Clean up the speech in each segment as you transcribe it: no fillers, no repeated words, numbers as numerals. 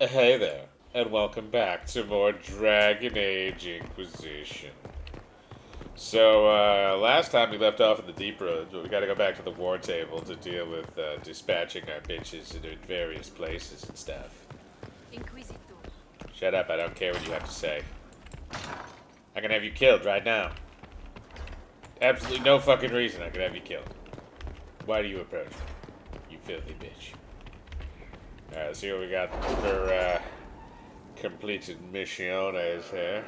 Hey there, and welcome back to more Dragon Age Inquisition. So, last time we left off in the deep roads, but we gotta go back to the war table to deal with dispatching our bitches in various places and stuff. Inquisitor. Shut up, I don't care what you have to say. I can have you killed right now. Absolutely no fucking reason I can have you killed. Why do you approach me? You filthy bitch. Alright, let's see what we got for completed missiones here.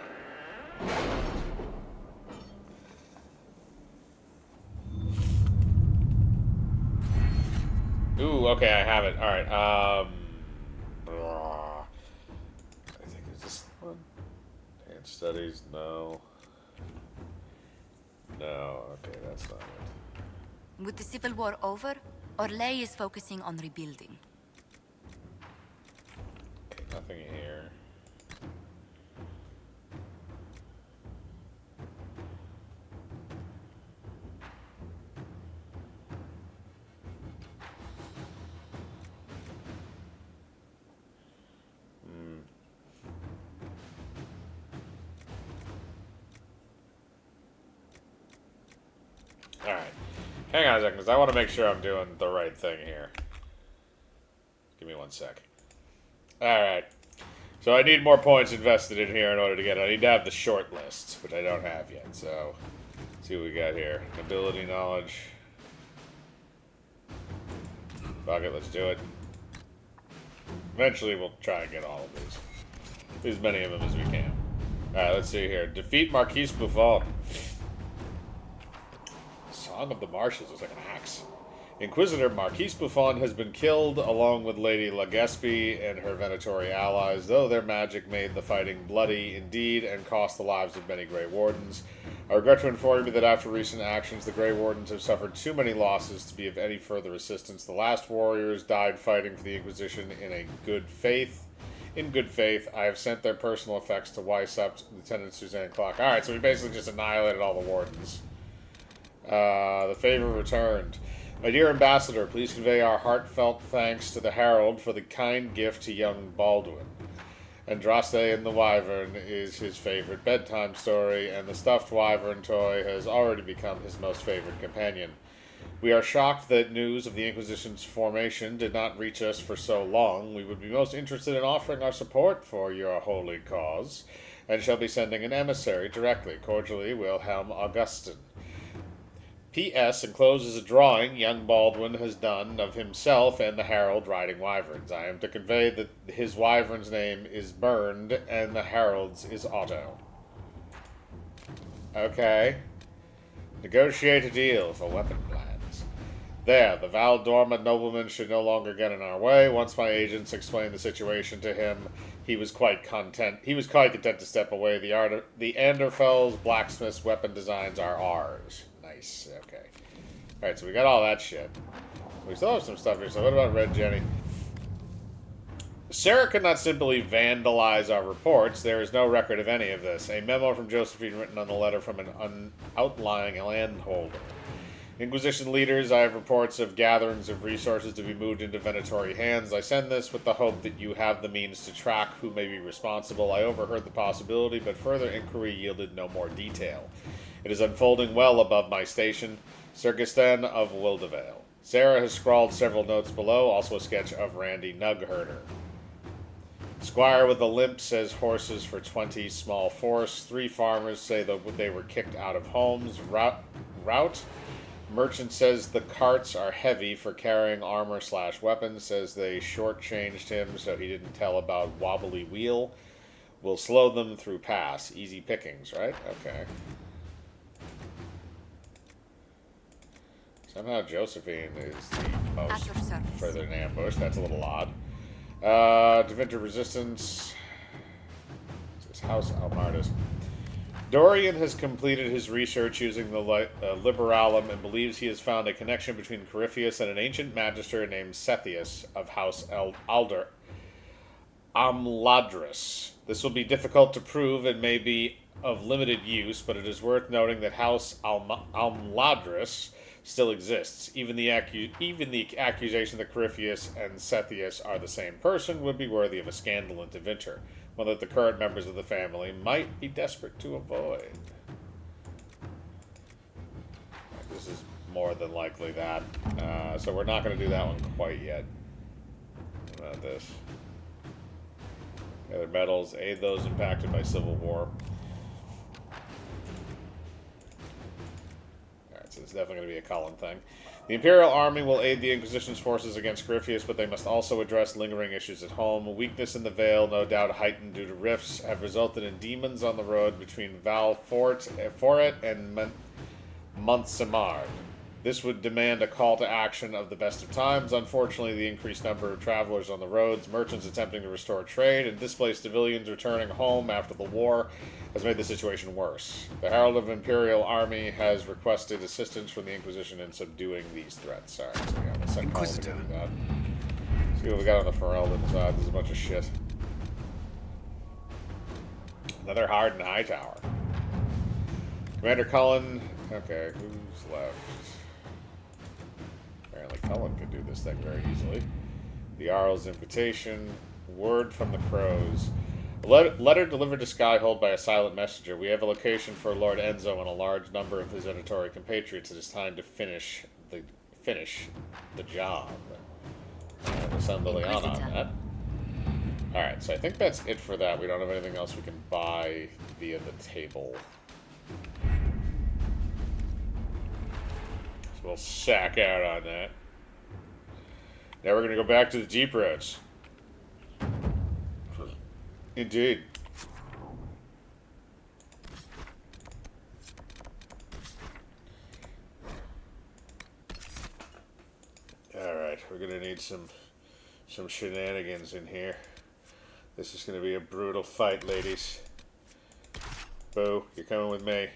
Ooh, okay, I have it. Alright, I think it's this one. Advanced studies, no. No, okay, that's not it. With the civil war over, Orlais is focusing on rebuilding. Okay, nothing here. Alright. Hang on a second, because I want to make sure I'm doing the right thing here. Give me one sec. Alright. So I need more points invested in here in order to get it. I need to have the short list, which I don't have yet. So, let's see what we got here. Ability, knowledge. Fuck it, let's do it. Eventually we'll try and get all of these. As many of them as we can. Alright, let's see here. Defeat Marquise Buffon. Song of the Marshes is like an axe. Inquisitor Marquise Buffon has been killed along with Lady Legespi and her Venatori allies, though their magic made the fighting bloody indeed and cost the lives of many Grey Wardens. I regret to inform you that after recent actions, the Grey Wardens have suffered too many losses to be of any further assistance. The last warriors died fighting for the Inquisition in good faith. In good faith, I have sent their personal effects to Weissup, Lieutenant Suzanne Clark. Alright, so we basically just annihilated all the Wardens. The favor returned. My dear ambassador, please convey our heartfelt thanks to the Herald for the kind gift to young Baldwin. Andraste and the Wyvern is his favorite bedtime story, and the stuffed wyvern toy has already become his most favorite companion. We are shocked that news of the Inquisition's formation did not reach us for so long. We would be most interested in offering our support for your holy cause, and shall be sending an emissary directly. Cordially, Wilhelm Augustin. P.S. encloses a drawing young Baldwin has done of himself and the Herald riding wyverns. I am to convey that his wyvern's name is Burned and the Herald's is Otto. Okay. Negotiate a deal for weapon plans. There, the Val Dorma nobleman should no longer get in our way. Once my agents explained the situation to him, he was quite content. He was quite content to step away. The Anderfell's blacksmith's weapon designs are ours. Nice. Okay. Alright, so we got all that shit. We still have some stuff here, so what about Red Jenny? Sarah could not simply vandalize our reports. There is no record of any of this. A memo from Josephine written on the letter from an outlying landholder. Inquisition leaders, I have reports of gatherings of resources to be moved into Venatori hands. I send this with the hope that you have the means to track who may be responsible. I overheard the possibility, but further inquiry yielded no more detail. It is unfolding well above my station, Sergistan of Wildevale. Sarah has scrawled several notes below, also a sketch of Randy Nugherder. Squire with a limp says horses for 20 small force. 3 farmers say that they were kicked out of homes. Route. Merchant says the carts are heavy for carrying armor/weapons. Says they shortchanged him so he didn't tell about wobbly wheel. Will slow them through pass. Easy pickings, right? Okay. Somehow Josephine is the most further in ambush. That's a little odd. Devinter Resistance. This is House Almardus. Dorian has completed his research using the Liberalum and believes he has found a connection between Corypheus and an ancient magister named Sethius of House Amladris. This will be difficult to prove and may be of limited use, but it is worth noting that House Amladris still exists. Even the accusation that Corypheus and Sethius are the same person would be worthy of a scandal into Vinter, one that the current members of the family might be desperate to avoid. This is more than likely that. So we're not going to do that one quite yet. What about this? Other medals, aid those impacted by civil war. Alright, so it's definitely going to be a Cullen thing. The Imperial Army will aid the Inquisition's forces against Corypheus, but they must also address lingering issues at home. Weakness in the Vale, no doubt heightened due to rifts, have resulted in demons on the road between Val Foret and Montsemard. This would demand a call to action of the best of times. Unfortunately, the increased number of travelers on the roads, merchants attempting to restore trade, and displaced civilians returning home after the war has made the situation worse. The Herald of Imperial Army has requested assistance from the Inquisition in subduing these threats. Sorry, so we have a second Inquisitor. Call to do that. See what we got on the Ferelden side. There's a bunch of shit. Another Hardened Hightower. Commander Cullen. Okay, who's left? Apparently Cullen could do this thing very easily. The Arl's invitation. Word from the Crows. A letter delivered to Skyhold by a silent messenger. We have a location for Lord Enzo and a large number of his Venatori compatriots. It is time to finish the job. We'll send Liliana on that. Alright, so I think that's it for that. We don't have anything else we can buy via the table. So we'll sack out on that. Now we're going to go back to the deep roads. Indeed. Alright, we're going to need some shenanigans in here. This is going to be a brutal fight, ladies. Boo, you're coming with me.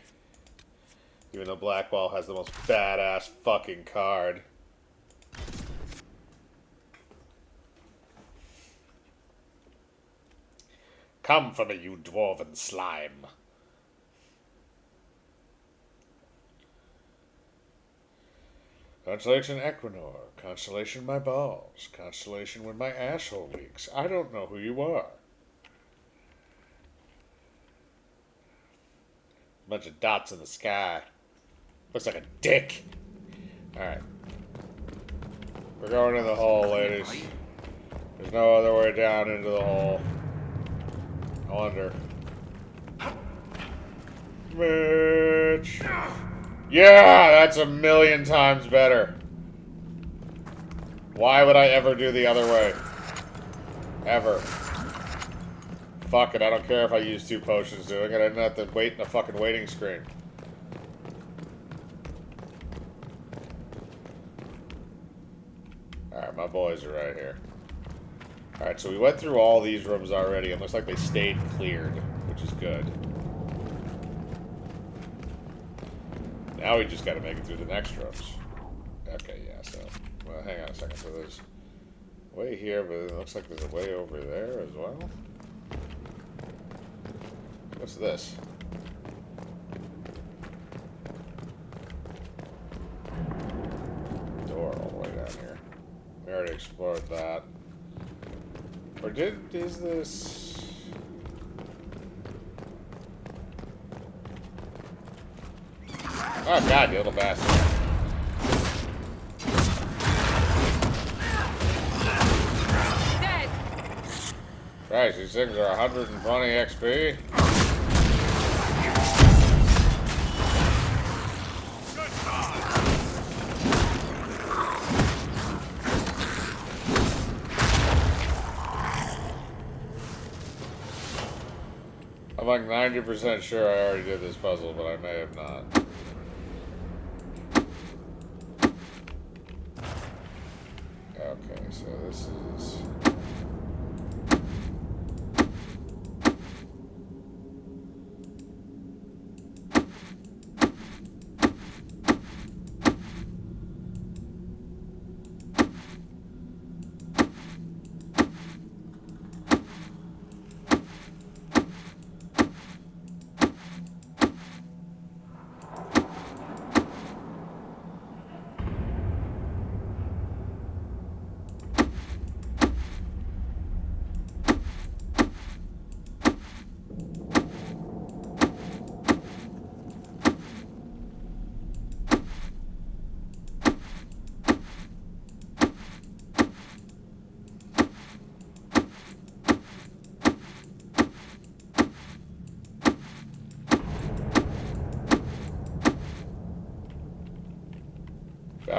Even though Blackwall has the most badass fucking card. Come for me, you dwarven slime. Constellation Equinor. Constellation my balls. Constellation when my asshole leaks. I don't know who you are. Bunch of dots in the sky. Looks like a dick. Alright. We're going in the hole, ladies. There's no other way down into the hole. I wonder. Bitch. Yeah, that's a million times better. Why would I ever do the other way? Ever. Fuck it, I don't care if I use 2 potions doing it. I didn't have to wait in a fucking waiting screen. Alright, my boys are right here. Alright, so we went through all these rooms already. It looks like they stayed cleared, which is good. Now we just gotta make it through the next rooms. Okay, yeah, so... Well, hang on a second. So there's a way here, but it looks like there's a way over there as well. What's this? Door all the way down here. We already explored that. Or is this... Oh god, you little bastard. Dead. Christ, these things are 120 XP. I'm like 90% sure I already did this puzzle, but I may have not. Okay, so this is...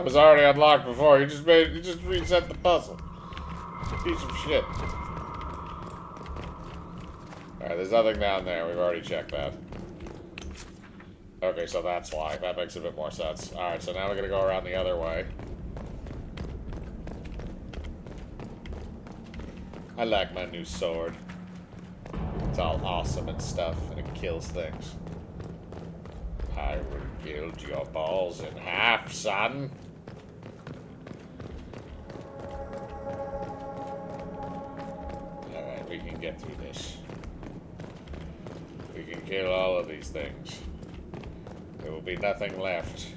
was already unlocked before. You just reset the puzzle. Piece of shit. Alright, there's nothing down there. We've already checked that. Okay, so that's why. That makes a bit more sense. Alright, so now we're gonna go around the other way. I like my new sword. It's all awesome and stuff, and it kills things. I will gild your balls in half, son. Alright, we can get through this. We can kill all of these things. There will be nothing left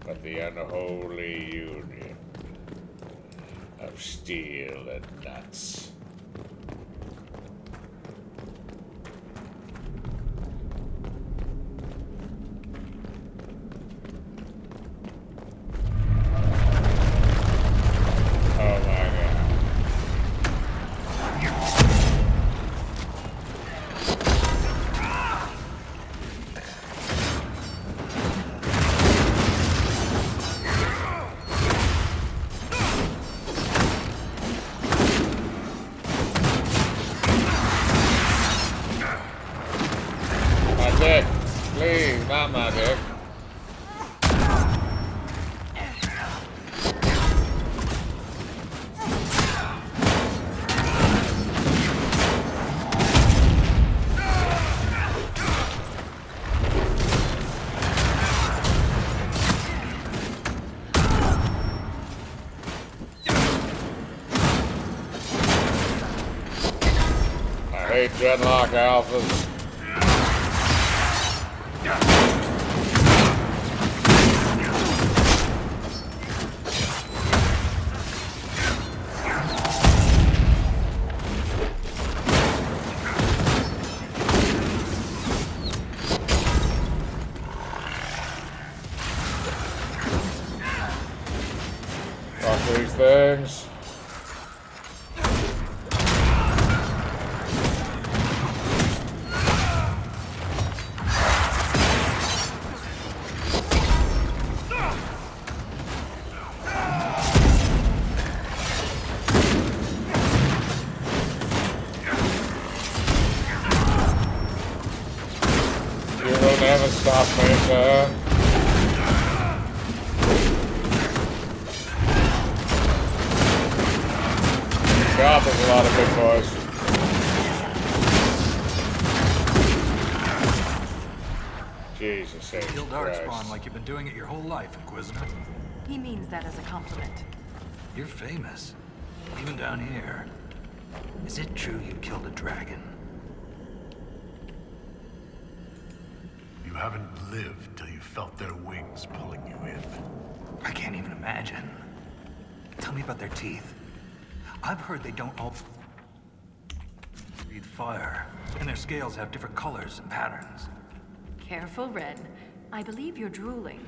but the unholy union of steel and nuts. Please, not my dick. I hate Dreadlock Alphas. Fuck these things. You will never stop me, sir. God, there's a lot of big boys. Jesus H. Kill Christ. Darkspawn like you've been doing it your whole life, Inquisitor. He means that as a compliment. You're famous, even down here. Is it true you killed a dragon? You haven't lived till you felt their wings pulling you in. I can't even imagine. Tell me about their teeth. I've heard they don't all breathe fire, and their scales have different colors and patterns. Careful, Ren. I believe you're drooling.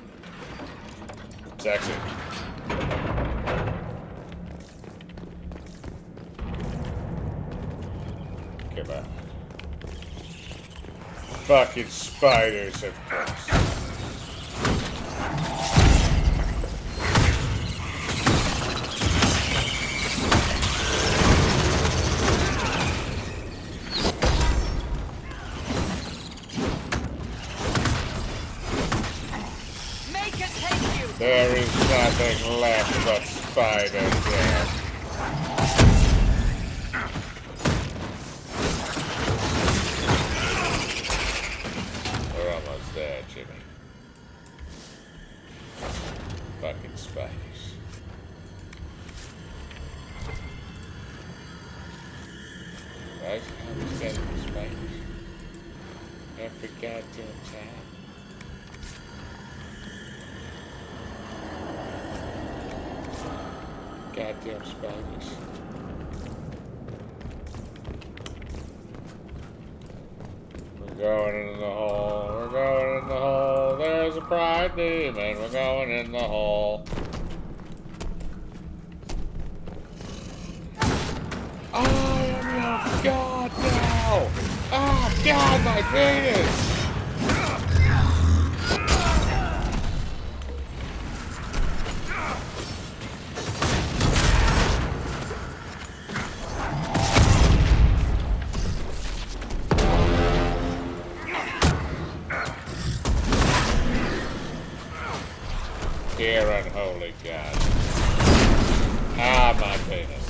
Sexy. Come on. Fucking spiders, of course. There is nothing left but spiders there. We're almost there, Jimmy. Fucking spiders. Right? I was getting the spiders. Every goddamn time. Goddamn spiders. We're going in the hole. We're going in the hole. There's a pride demon. We're going in the hole. I am your god now! Ah, God, my penis! God. Ah, my penis.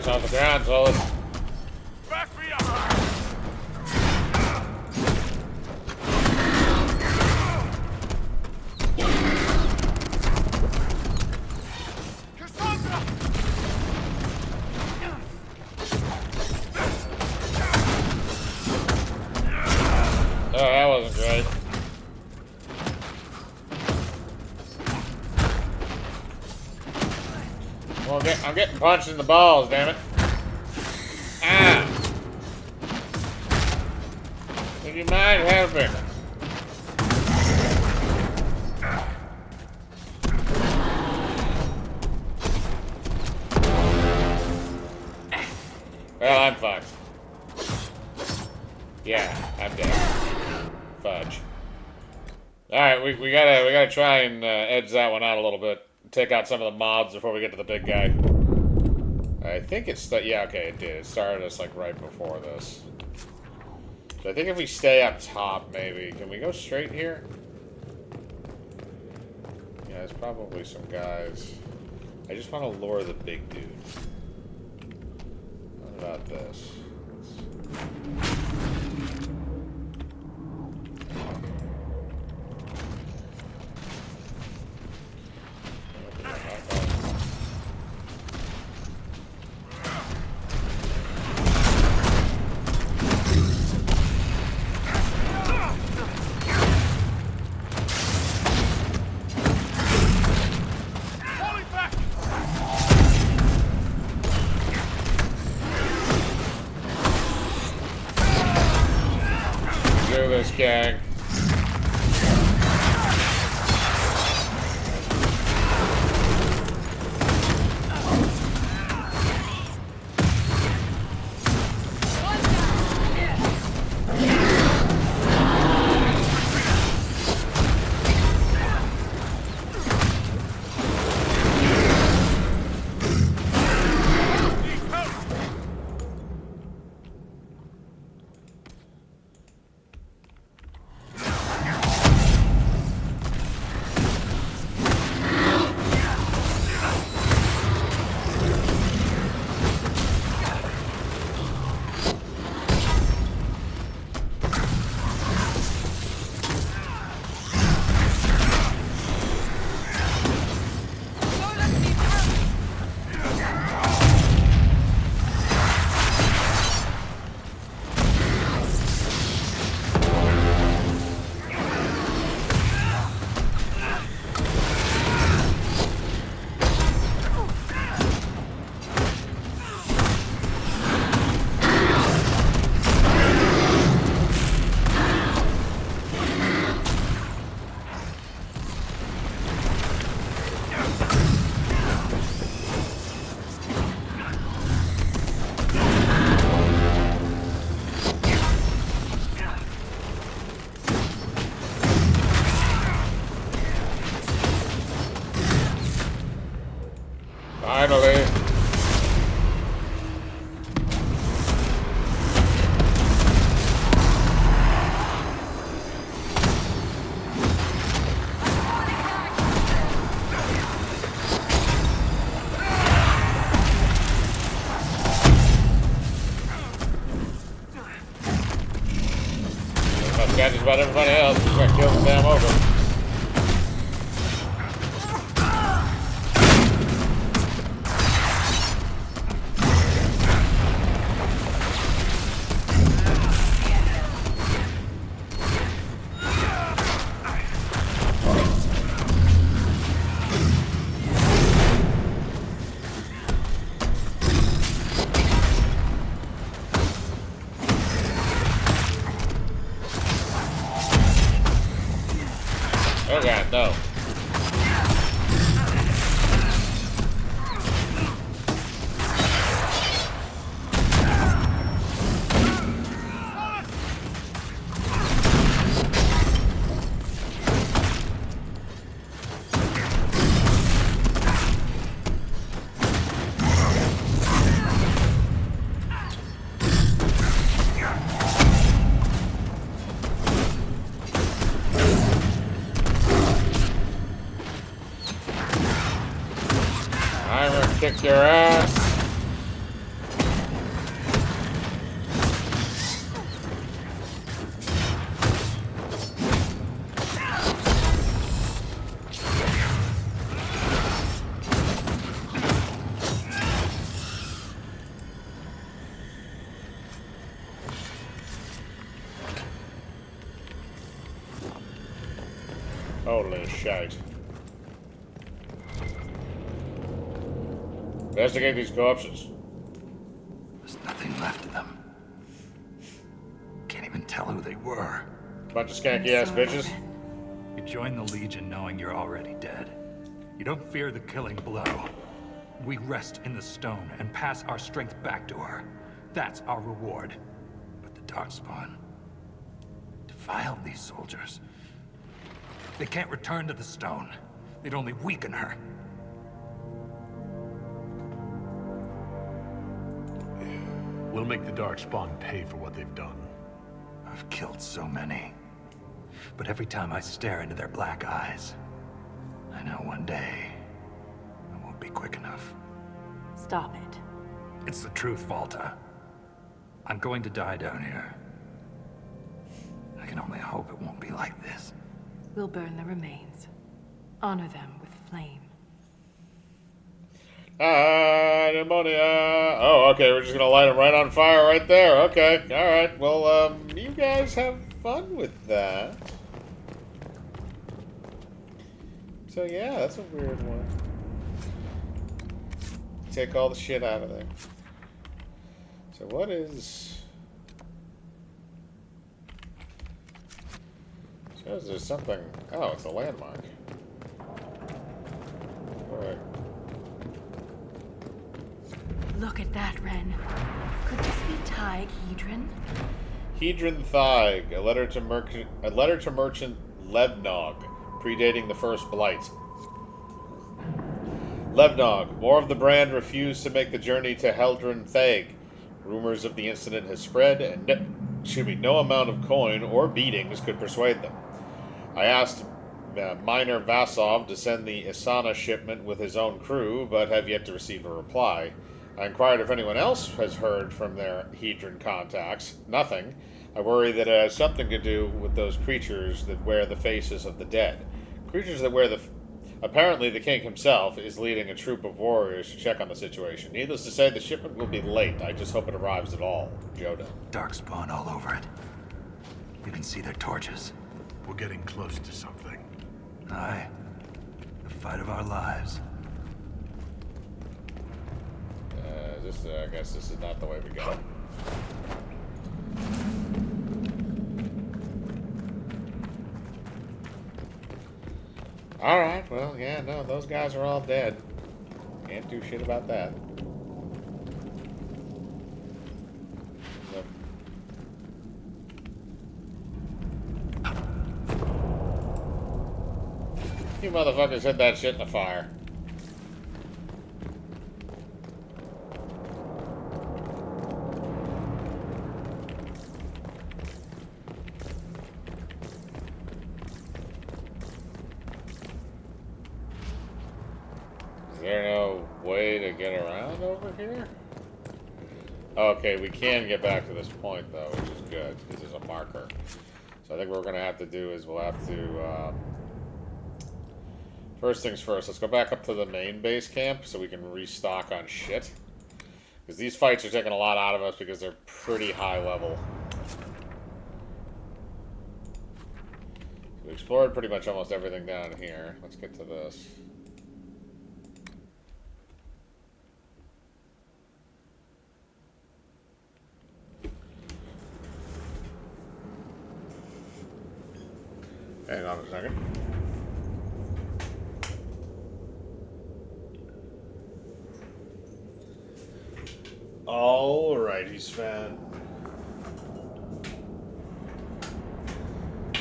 Off the ground, Solid. Back me up! Oh, that wasn't great. Well, I'm getting punched in the balls, damn it. Ah! Would you mind helping? Well, I'm fucked. Yeah, I'm dead. Fudge. Alright, we gotta try and edge that one out a little bit. Take out some of the mobs before we get to the big guy. I think it's yeah, okay, it did. It started us like right before this. So I think if we stay up top, maybe. Can we go straight here? Yeah, there's probably some guys. I just want to lure the big dude. What about this? Do this, gang. Finally. about everybody else. Just gotta kill the damn ogre. Oh god, no. I'm gonna kick your ass. Holy shite. Investigate these corpses. There's nothing left of them. Can't even tell who they were. Bunch of skanky ass bitches. You join the Legion knowing you're already dead. You don't fear the killing blow. We rest in the stone and pass our strength back to her. That's our reward. But the Darkspawn defiled these soldiers. They can't return to the stone. They'd only weaken her. We'll make the Darkspawn pay for what they've done. I've killed so many. But every time I stare into their black eyes, I know one day I won't be quick enough. Stop it. It's the truth, Volta. I'm going to die down here. I can only hope it won't be like this. We'll burn the remains. Honor them with flame. Pneumonia. Oh, okay, we're just gonna light them right on fire right there. Okay, alright. Well, you guys have fun with that. So, yeah, that's a weird one. Take all the shit out of there. So, what is... Shows there's something... Oh, it's a landmark. Alright. Look at that, Ren. Could this be Tig Hedron? Hedron Thaig, a letter to merchant Levnog, predating the first blight. Levnog, more of the brand refused to make the journey to Hedron Thaig. Rumors of the incident has spread, and no amount of coin or beatings could persuade them. I asked Miner Vasov to send the Isana shipment with his own crew, but have yet to receive a reply. I inquired if anyone else has heard from their Hedron contacts. Nothing. I worry that it has something to do with those creatures that wear the faces of the dead. Creatures that wear the... Apparently, the king himself is leading a troop of warriors to check on the situation. Needless to say, the shipment will be late. I just hope it arrives at all. Joda. Darkspawn all over it. You can see their torches. We're getting close to something. Aye. The fight of our lives. I guess this is not the way we go. Alright, well, yeah, no, those guys are all dead. Can't do shit about that. Nope. You motherfuckers hit that shit in the fire. Is there no way to get around over here? Okay, we can get back to this point, though, which is good, because there's a marker. So So I think what we're going to have to do is we'll have to... first things first, let's go back up to the main base camp so we can restock on shit. Because these fights are taking a lot out of us because they're pretty high level. We explored pretty much almost everything down here. Let's get to this. Hang on a second. Alrighty, Sven.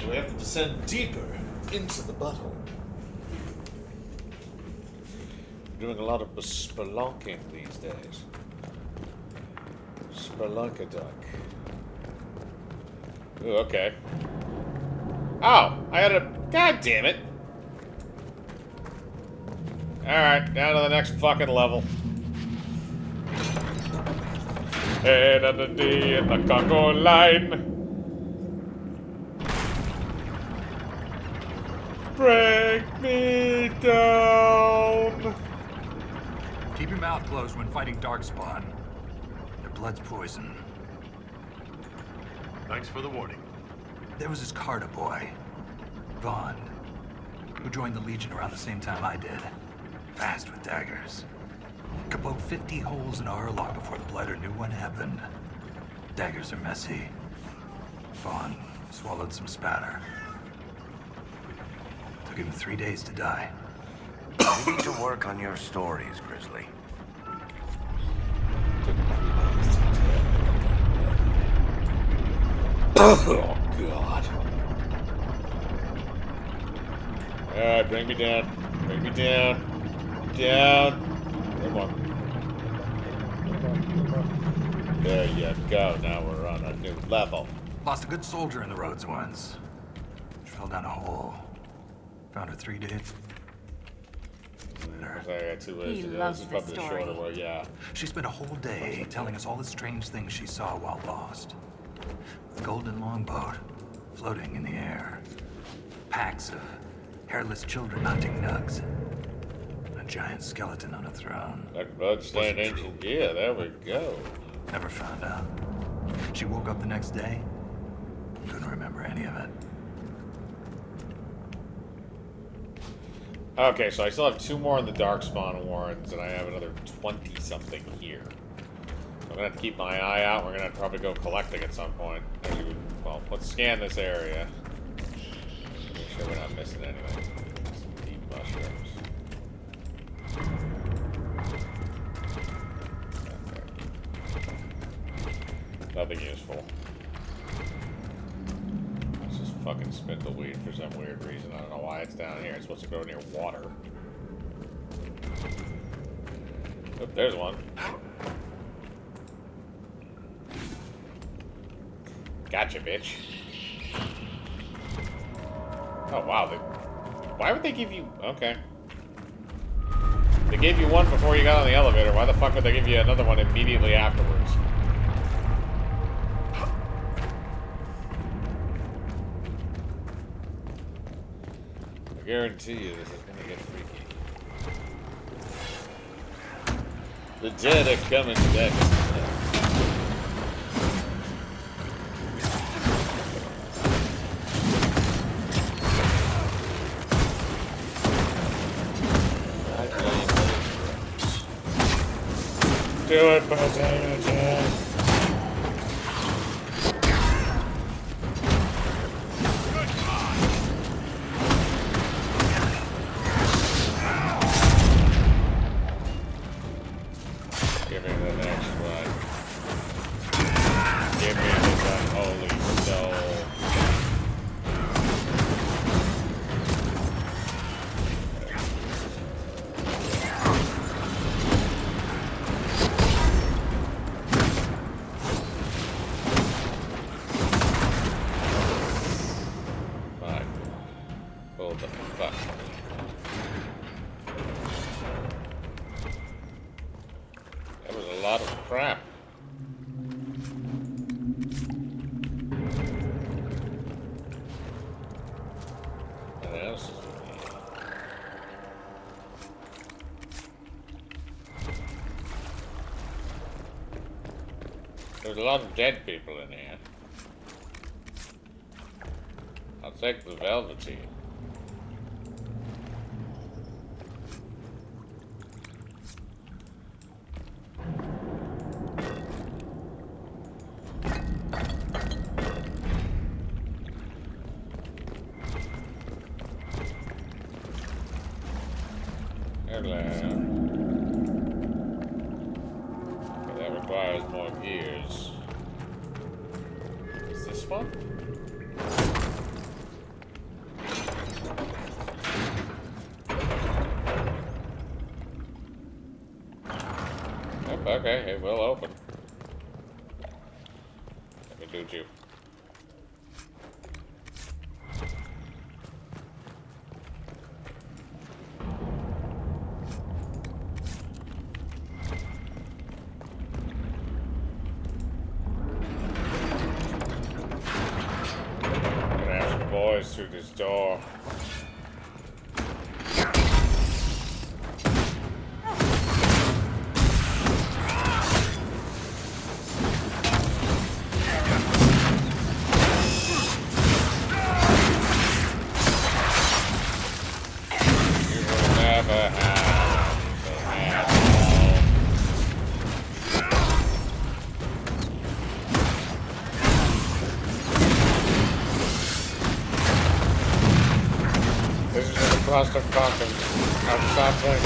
We have to descend deeper into the butthole. Doing a lot of spelunking these days. Spelunkadunk. Ooh, okay. Oh, I had a... God damn it. Alright, down to the next fucking level. Head of the D in the Congo line. Break me down. Keep your mouth closed when fighting Darkspawn. Their blood's poison. Thanks for the warning. There was this Carter boy, Vaughn, who joined the Legion around the same time I did. Fast with daggers. Could poke 50 holes in a Hurlock before the Blighter knew what happened. Daggers are messy. Vaughn swallowed some spatter. Took him 3 days to die. You need to work on your stories, Grizzly. Oh, God. Alright, bring me down. Bring me down. Down. Come on. There you go. Now we're on a new level. Lost a good soldier in the roads once. She fell down a hole. Found her 3 days later. I got 2 ways He to do loves this. Is this probably the story. shorter way, yeah. She spent a whole day telling us all the strange things she saw while lost. The golden longboat floating in the air. Packs of hairless children hunting nugs. A giant skeleton on a throne. Like bloodstained ancient. Yeah, there we go. Never found out. She woke up the next day. Couldn't remember any of it. Okay, so I still have 2 more in the Darkspawn warrens, and I have another 20-something here. I'm gonna have to keep my eye out. We're gonna have to probably go collecting at some point. Maybe well, let's scan this area. Make sure we're not missing anything. Some deep mushrooms. Okay. Nothing useful. It's just fucking spindleweed for some weird reason. I don't know why it's down here. It's supposed to go near water. Oh, there's one. Gotcha, bitch. Oh, wow. Why would they give you... Okay. They gave you one before you got on the elevator. Why the fuck would they give you another one immediately afterwards? I guarantee you this is gonna get freaky. The dead are coming back. Do it, Potato Head. Give me the next one. Give me this unholy soul. Fine. Hold the fuck. That was a lot of crap. There's a lot of dead people in here. I'll take the velveteen. That requires more gears. Is this one? Yep, okay, it will open. Let me do you. Through this door. You will never have the asshole. This is just a cluster of coffins. Outside thing.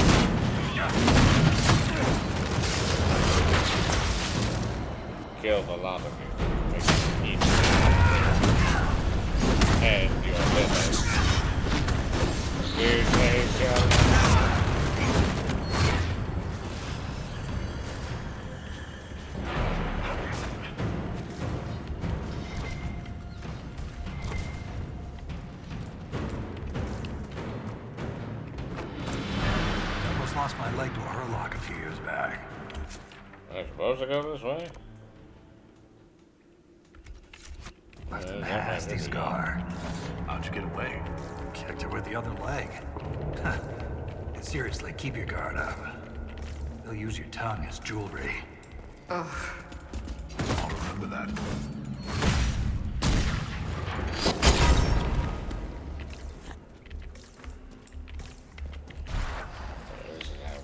Killed a lot of you. Make you eat. And your livers. You take your life. Lost my leg to a hurlock a few years back. Am I supposed to go this way? Left a nasty scar. How'd you get away? Kicked her with the other leg. And seriously, keep your guard up. They'll use your tongue as jewelry. I'll remember that.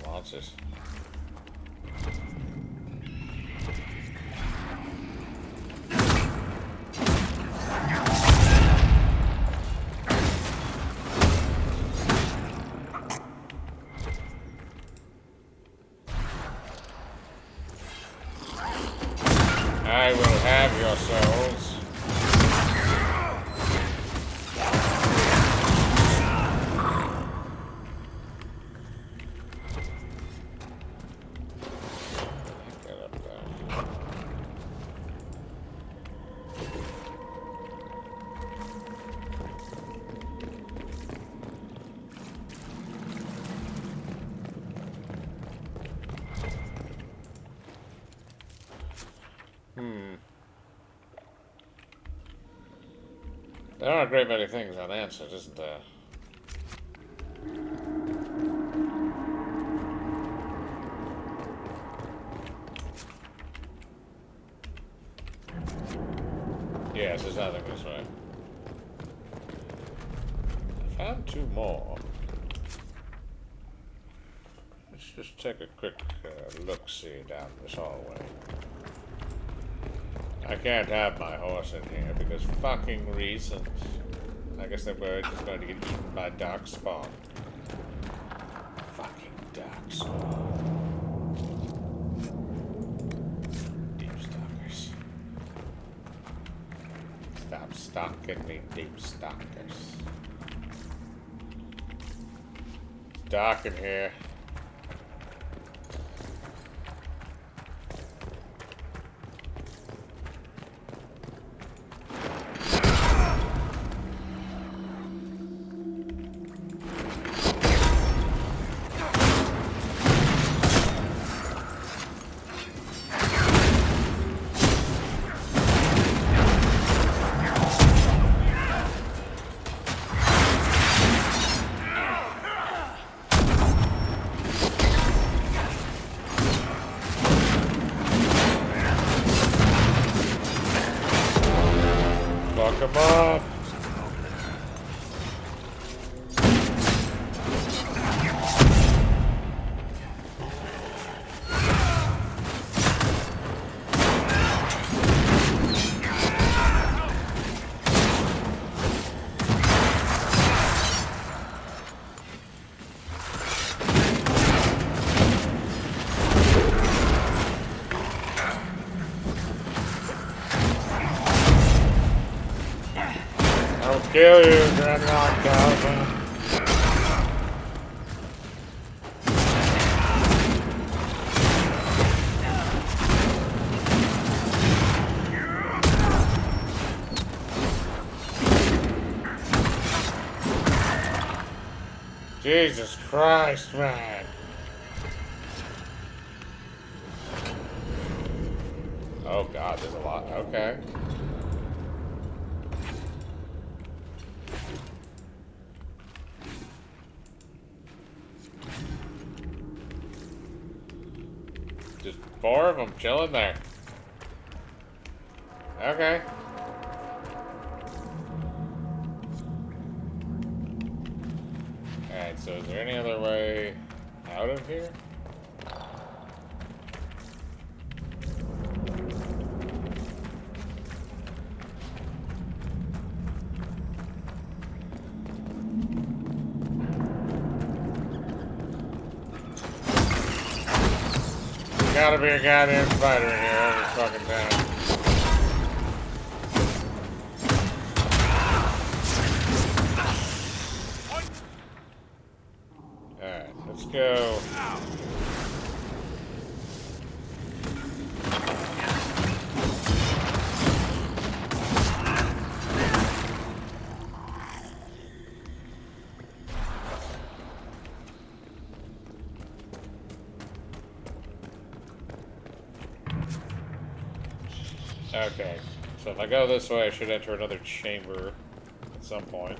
Monsters. I will have your souls. There are a great many things unanswered, isn't there? Yes, there's nothing this way. I found two more. Let's just take a quick look-see down this hallway. I can't have my horse in here because fucking reasons. I guess they're worried it's going to get eaten by darkspawn. Fucking darkspawn. Deep stalkers. Stop stalking me, deep stalkers. It's dark in here. Come on. Kill you, Dreadnought Calvin. Jesus Christ, man. Oh god, there's a lot. Okay. Just 4 of them chilling there. Okay. Alright, so is there any other way out of here? Gotta be a goddamn spider in here every fucking time. Alright, let's go. Okay, so if I go this way, I should enter another chamber at some point.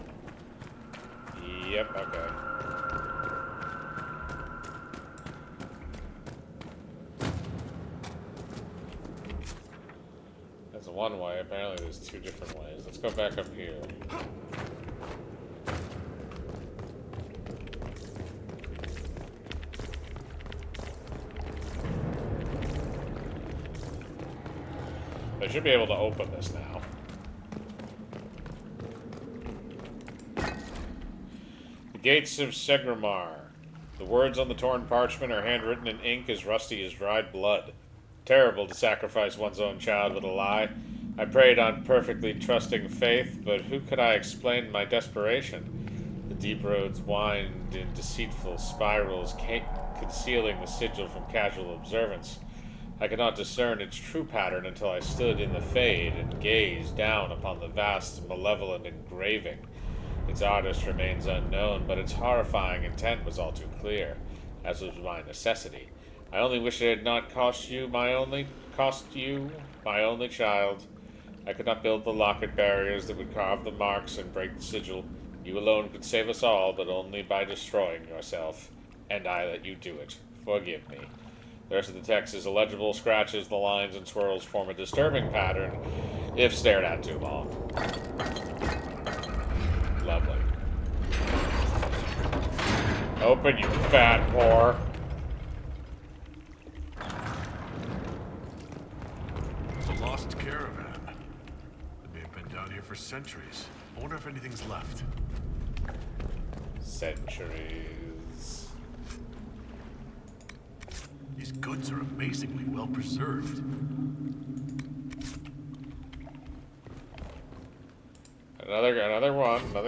Yep, okay. That's one way. Apparently there's 2 different ways. Let's go back up here. I should be able to open this now. The gates of Segramar. The words on the torn parchment are handwritten in ink as rusty as dried blood. Terrible to sacrifice one's own child with a lie. I prayed on perfectly trusting faith, but who could I explain my desperation? The deep roads wind in deceitful spirals, concealing the sigil from casual observance. I could not discern its true pattern until I stood in the fade and gazed down upon the vast, malevolent engraving. Its artist remains unknown, but its horrifying intent was all too clear, as was my necessity. I only wish it had not cost you, my only child. I could not build the locket barriers that would carve the marks and break the sigil. You alone could save us all, but only by destroying yourself. And I let you do it. Forgive me. The rest of the text is illegible. Scratches, the lines, and swirls form a disturbing pattern if stared at too long. Lovely. Open, you fat whore. It's a lost caravan. They may have been down here for centuries. I wonder if anything's left. Centuries. These goods are amazingly well preserved. Another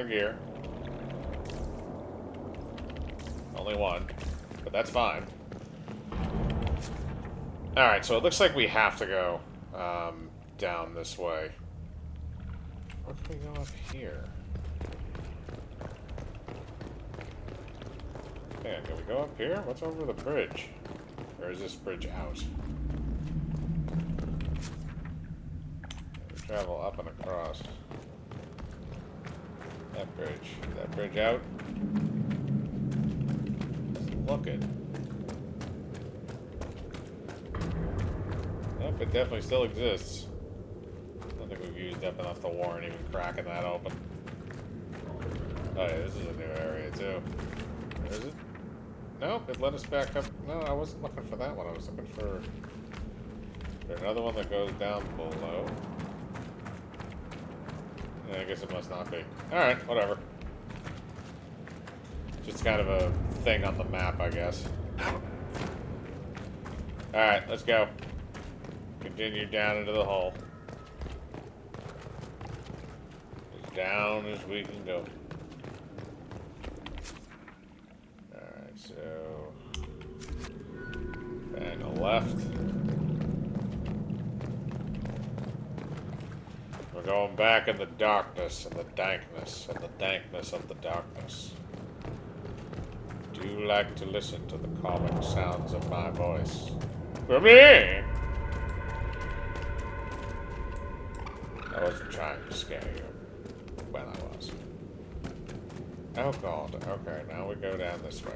gear. Only one, but that's fine. Alright, so it looks like we have to go down this way. Where can we go up here? Man, can we go up here? What's over the bridge? Or is this bridge out? We travel up and across. That bridge. Is that bridge out? Look it. Yep, it definitely still exists. I don't think we've used up enough to warrant even cracking that open. Oh yeah, this is a new area too. Where is it? Nope, it led us back up. No, I wasn't looking for that one. I was looking for... Is there another one that goes down below? Yeah, I guess it must not be. Alright, whatever. Just kind of a thing on the map, I guess. Alright, let's go. Continue down into the hole. As down as we can go. Alright, so... Bang a left. We're going back in the darkness and the dankness and the dankness of the darkness. Do you like to listen to the calming sounds of my voice? For me! I wasn't trying to scare you. Well, I was. Oh god, okay, now we go down this way.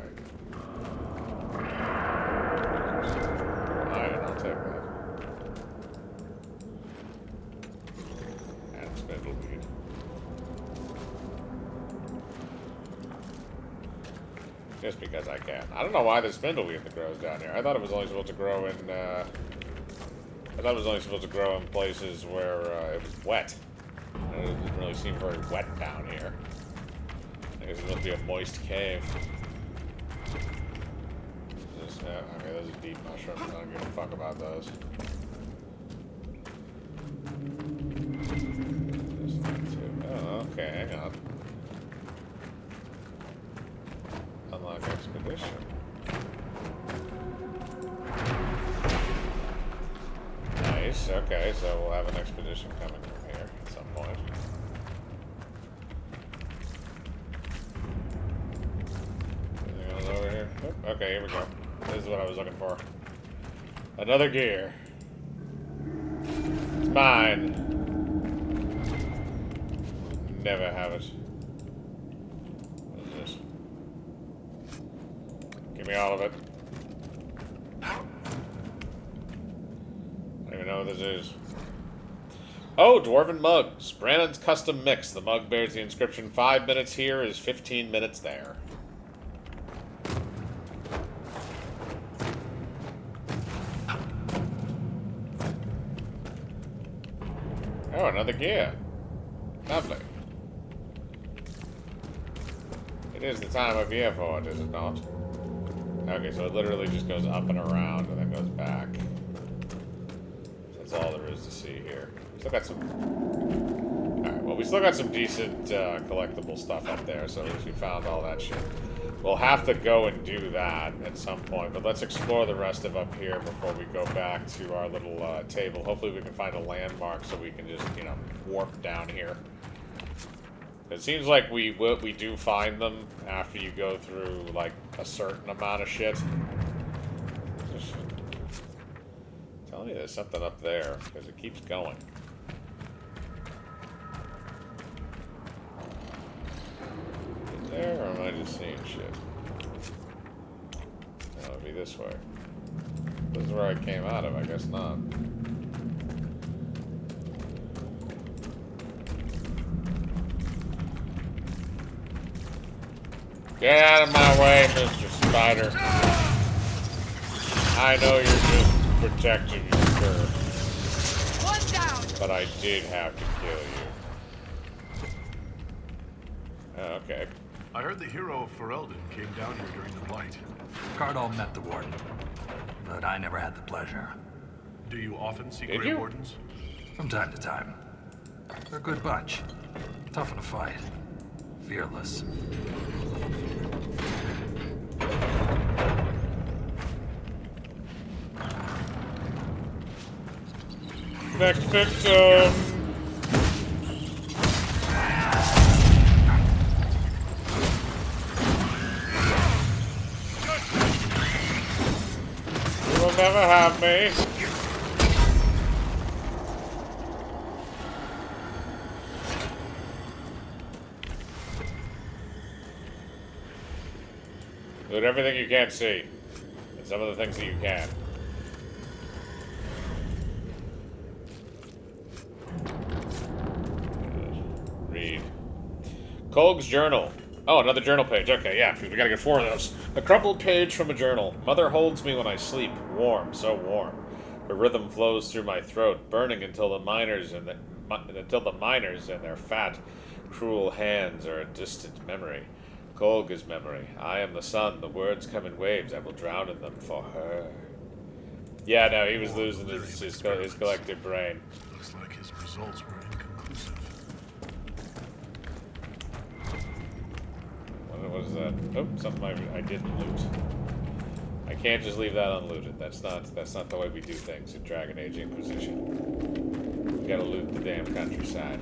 Alright, I'll take that. And spindleweed. Just because I can. I don't know why there's spindleweed that grows down here. I thought it was only supposed to grow in, I thought it was only supposed to grow in places where it was wet. It didn't really seem very wet down here. I guess it must be a moist cave. Just, okay, those are deep mushrooms. I don't give a fuck about those. Oh, okay, hang on. Unlock expedition. Nice, okay, so we'll have an expedition coming from here at some point. Anything else over here? Oop, okay, here we go. This is what I was looking for. Another gear. It's mine. Never have it. What is this? Give me all of it. I don't even know what this is. Oh, Dwarven Mugs. Brandon's custom mix. The mug bears the inscription 5 minutes here is 15 minutes there. Oh, another gear. Lovely. It is the time of year for it, is it not? Okay, so it literally just goes up and around and then goes back. That's all there is to see here. Still got some... Alright, well, we still got some decent collectible stuff up there, so at least we found all that shit. We'll have to go and do that at some point, but let's explore the rest of up here before we go back to our little table. Hopefully we can find a landmark so we can just, you know, warp down here. It seems like we do find them after you go through, like, a certain amount of shit. Just tell me there's something up there, because it keeps going. Is there, or am I just seeing shit? No, it'd be this way. This is where I came out of, I guess not. Get out of my way, Mr. Spider. I know you're just protecting your girl. One down. But I did have to kill you. Oh, okay. I heard the hero of Ferelden came down here during the Blight. Cardall met the Warden, but I never had the pleasure. Do you often see Did Grey you? Wardens? From time to time. They're a good bunch. Tough in a fight. Fearless. Next victim! You will never have me. Loot everything you can't see. And some of the things that you can. read. Kolg's journal. Oh, another journal page. Okay, yeah, because we gotta get 4 of those. A crumpled page from a journal. Mother holds me when I sleep. Warm, so warm. Her rhythm flows through my throat, burning until the miners and their fat, cruel hands are a distant memory. Kolg is memory. I am the sun. The words come in waves. I will drown in them for her. Yeah, no, he was losing his collective brain. Looks like his results were inconclusive. What is that? Oh, something I didn't loot. I can't just leave that unlooted. That's not the way we do things in Dragon Age Inquisition. We gotta loot the damn countryside.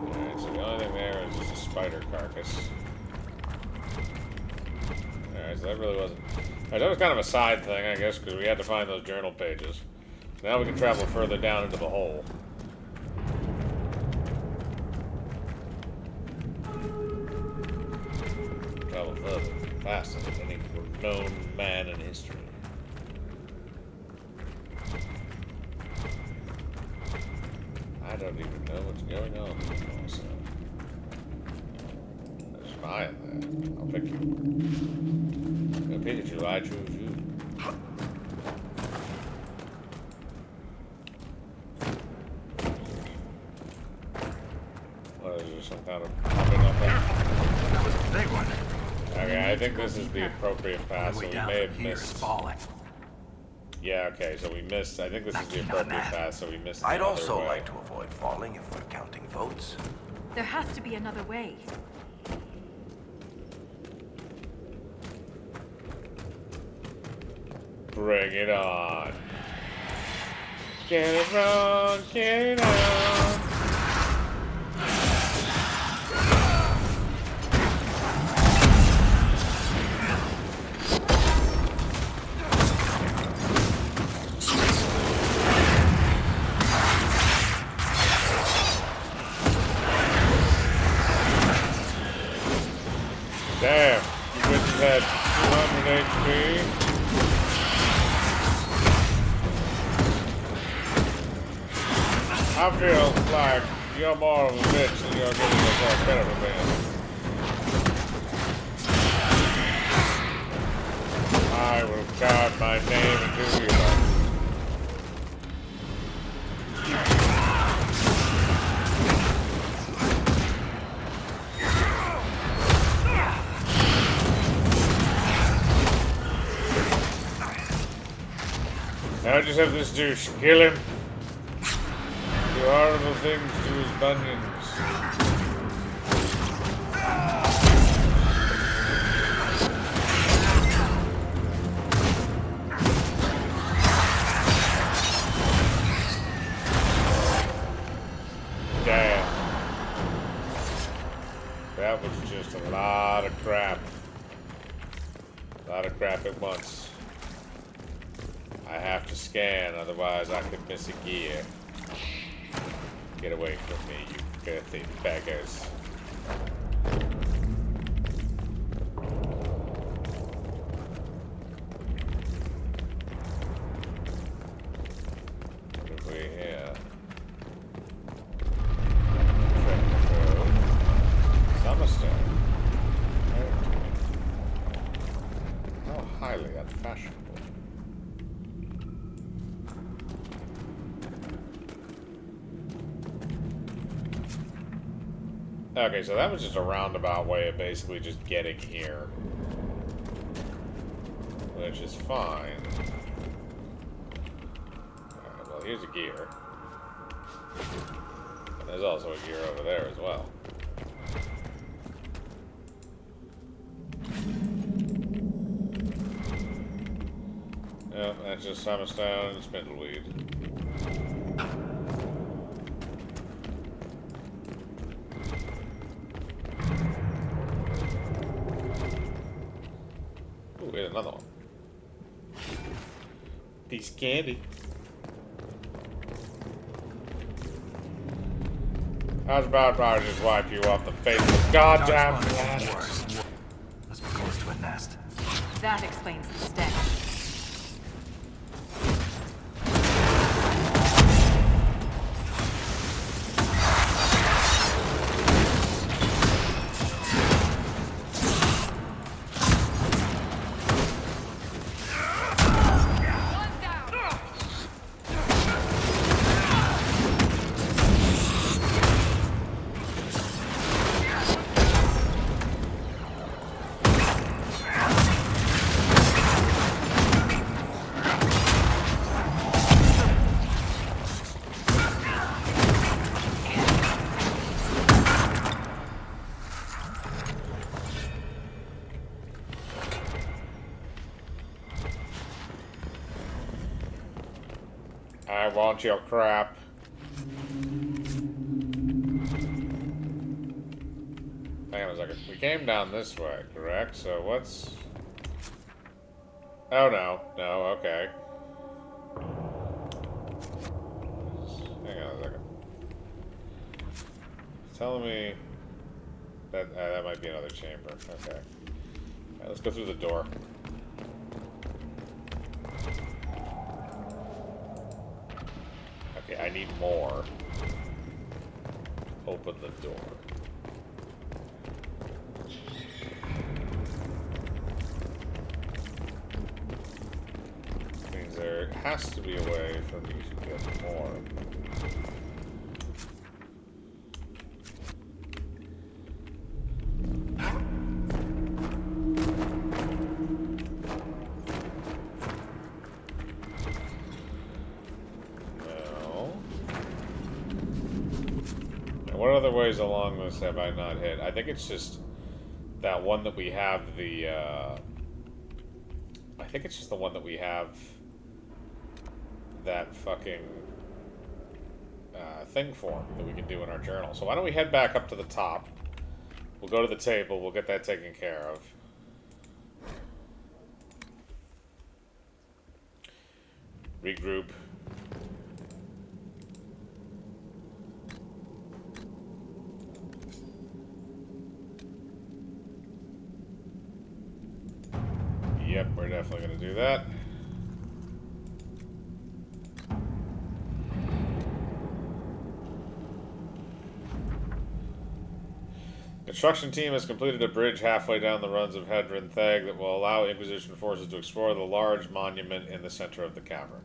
Alright, so the only thing there is just a spider carcass. Alright, so that really wasn't... Alright, that was kind of a side thing, I guess, because we had to find those journal pages. Now we can travel further down into the hole. Travel further, faster than any known man in history. I don't even know what's going on anymore, so... There's fire there. I'll pick you. No Pikachu, I choose you. What is there, some kind of pumping up there? That was a big one. Okay, I think this is the appropriate path, so we may have missed... falling. Yeah, okay, so we missed... I think this is the appropriate path, so we missed the I'd other also way. like to avoid falling if we're counting votes. There has to be another way. Bring it on. Get it on, get it on. Damn, you bitches had 200 HP. I feel like you're more of a bitch than you're giving yourself credit for being. I will carve my name into you. Now just have this douche. Kill him. Do horrible things to his bunions. Damn. That was just a lot of crap. A lot of crap at once. I have to scan, otherwise I could miss a gear. Get away from me, you filthy beggars. What have we here? Summerstone. How highly unfashionable. Okay, so that was just a roundabout way of basically just getting here. Which is fine. Alright, well, here's a gear. And there's also a gear over there as well. Yep, that's just Summerstone and Spindleweed. Ooh, here's another one. Piece of candy. How's about if I just wipe you off the face of the goddamn planet? Must be close to a nest. That explains the stench. I want your crap. Hang on a second. We came down this way, correct? So what's... Oh, no. No, okay. Hang on a second. It's telling me that that might be another chamber. Okay. Alright, let's go through the door. Okay, I need more. Open the door. Means there has to be a way for me to get more. What other ways along this have I not hit? I think it's just that one that we have the, I think it's just the one that we have that fucking thing for that we can do in our journal. So why don't we head back up to the top? We'll go to the table. We'll get that taken care of. Regroup. Yep, we're definitely going to do that. Construction team has completed a bridge halfway down the runs of Hedron Theg that will allow Inquisition forces to explore the large monument in the center of the cavern.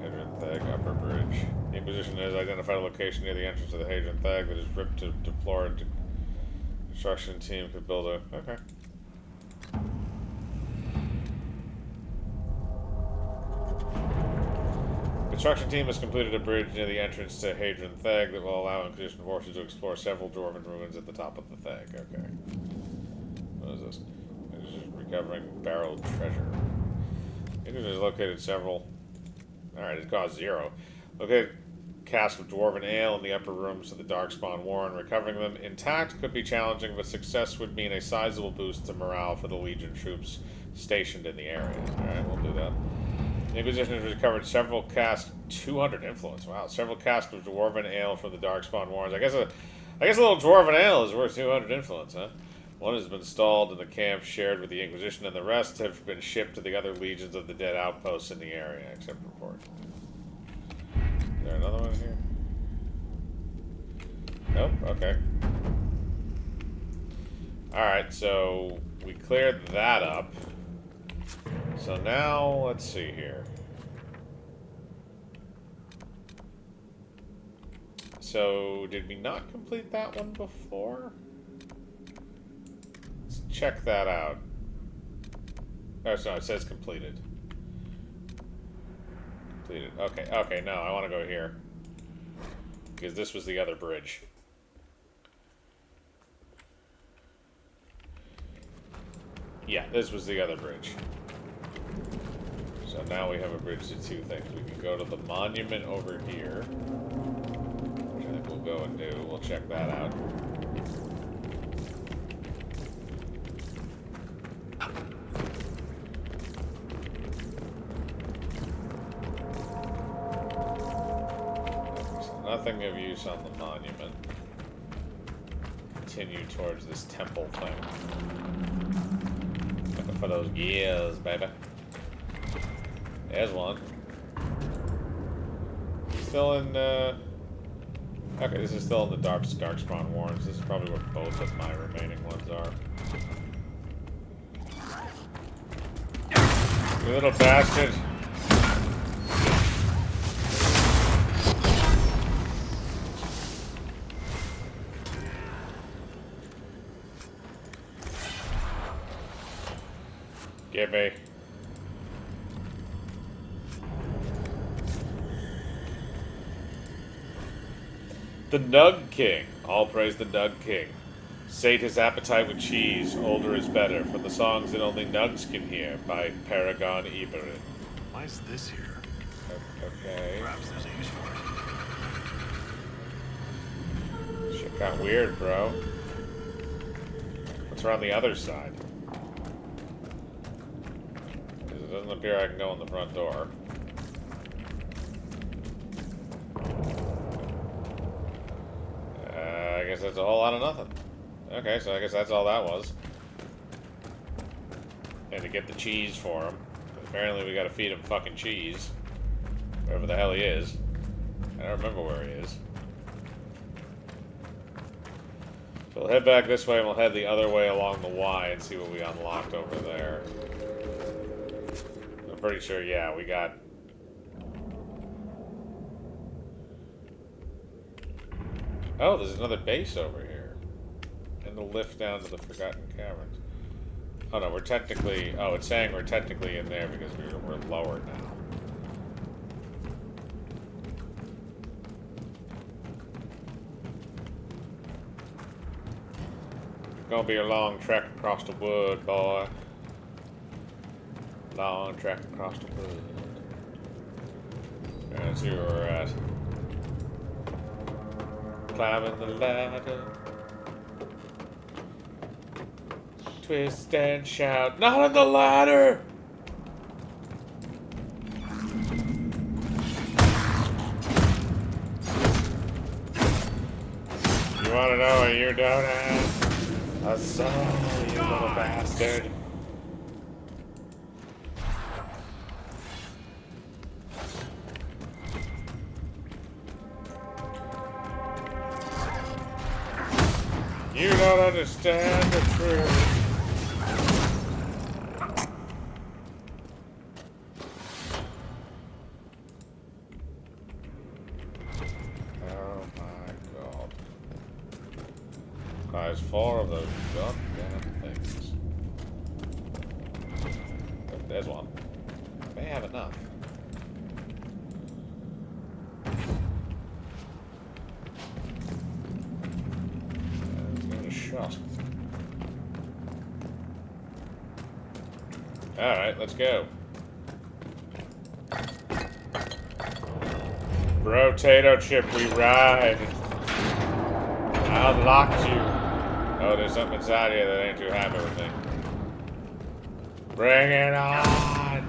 Hedron Theg Upper Bridge. The Inquisition has identified a location near the entrance of the Hedron Theg that is ripped to deplore. Construction team could build a... Okay. Construction team has completed a bridge near the entrance to Hadron Theg that will allow Inquisition forces to explore several dwarven ruins at the top of the Theg. Okay. What is this? It's just recovering barreled treasure. Inquisition has located several... Alright, it cost 0. Located cask of dwarven ale in the upper rooms of the Darkspawn Warren. Recovering them intact could be challenging, but success would mean a sizable boost to morale for the Legion troops stationed in the area. Alright, we'll do that. The Inquisition has recovered several casks, 200 influence, wow, several casks of dwarven ale from the Darkspawn Warrens. I guess a little dwarven ale is worth 200 influence, huh? One has been stalled in the camp shared with the Inquisition, and the rest have been shipped to the other legions of the dead outposts in the area, except report. Is there another one here? Nope, okay. Alright, so we cleared that up. So now, let's see here. So, did we not complete that one before? Let's check that out. Oh, so it says completed. Completed. Okay, okay, no, I want to go here. Because this was the other bridge. Yeah, this was the other bridge. So now we have a bridge to two things. We can go to the monument over here, which I think we'll go and do. We'll check that out. So nothing of use on the monument. Continue towards this temple thing. Looking for those gears, baby. There's one. Still in, okay, this is still in the Darkspawn Warrens. This is probably where both of my remaining ones are. You little bastard. Get me. The Nug King. All praise the Nug King. Sate his appetite with cheese. Older is better. For the songs that only nugs can hear by Paragon Eberin. Why is this here? Okay. Perhaps there's a use for it. Shit got weird, bro. What's around the other side? 'Cause it doesn't appear I can go in the front door. I guess that's a whole lot of nothing. Okay, so I guess that's all that was. And to get the cheese for him. Apparently we gotta feed him fucking cheese. Wherever the hell he is. I don't remember where he is. So we'll head back this way and we'll head the other way along the Y and see what we unlocked over there. I'm pretty sure, yeah, we got... Oh, there's another base over here. And the lift down to the Forgotten Caverns. Oh no, we're technically... Oh, it's saying we're technically in there because we're lower now. It's gonna be a long trek across the wood, boy. Long trek across the wood. Let's see where we're at. Climbing the ladder. Twist and shout. Not on the ladder! You wanna know what you don't have? A soul, you little bastard. You don't understand the truth. Oh my god. Guys, 4 of those goddamn things. There's one. May have enough. Shot. Alright, let's go. Potato chip, we ride. I unlocked you. Oh, there's something inside here that ain't too happy with me. Bring it on!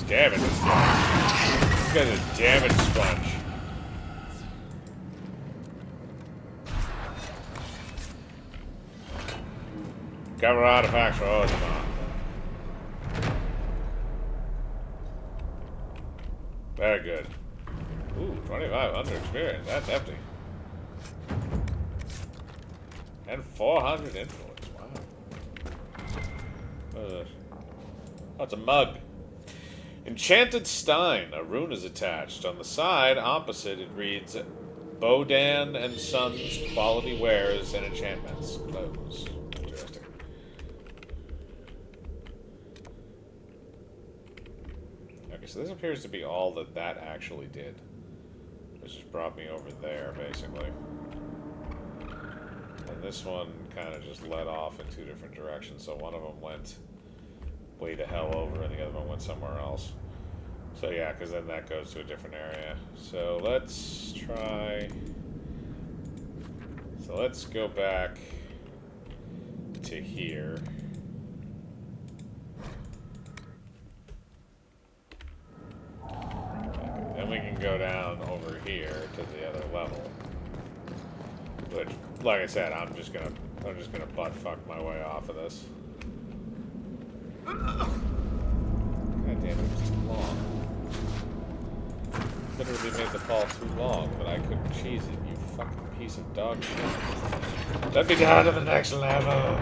Damn it, this guy's a damage sponge. Cover artifacts for Ozma. Very good. Ooh, 2,500 experience. That's hefty. And 400 influence. Wow. Oh, it's a mug. Enchanted Stein. A rune is attached. On the side opposite it reads Bodan and Sons quality wares and enchantments. Close. Interesting. Okay, so this appears to be all that actually did. which just brought me over there, basically. And this one kind of just led off in two different directions. So one of them went way the hell over, and the other one went somewhere else. So yeah, because then that goes to a different area. So let's try... So let's go back to here. Then we can go down over here to the other level. Which, like I said, I'm just gonna butt fuck my way off of this. God damn it, it was too long. Literally made the fall too long, but I couldn't cheese it, you fucking piece of dog shit. Let me down to the next level!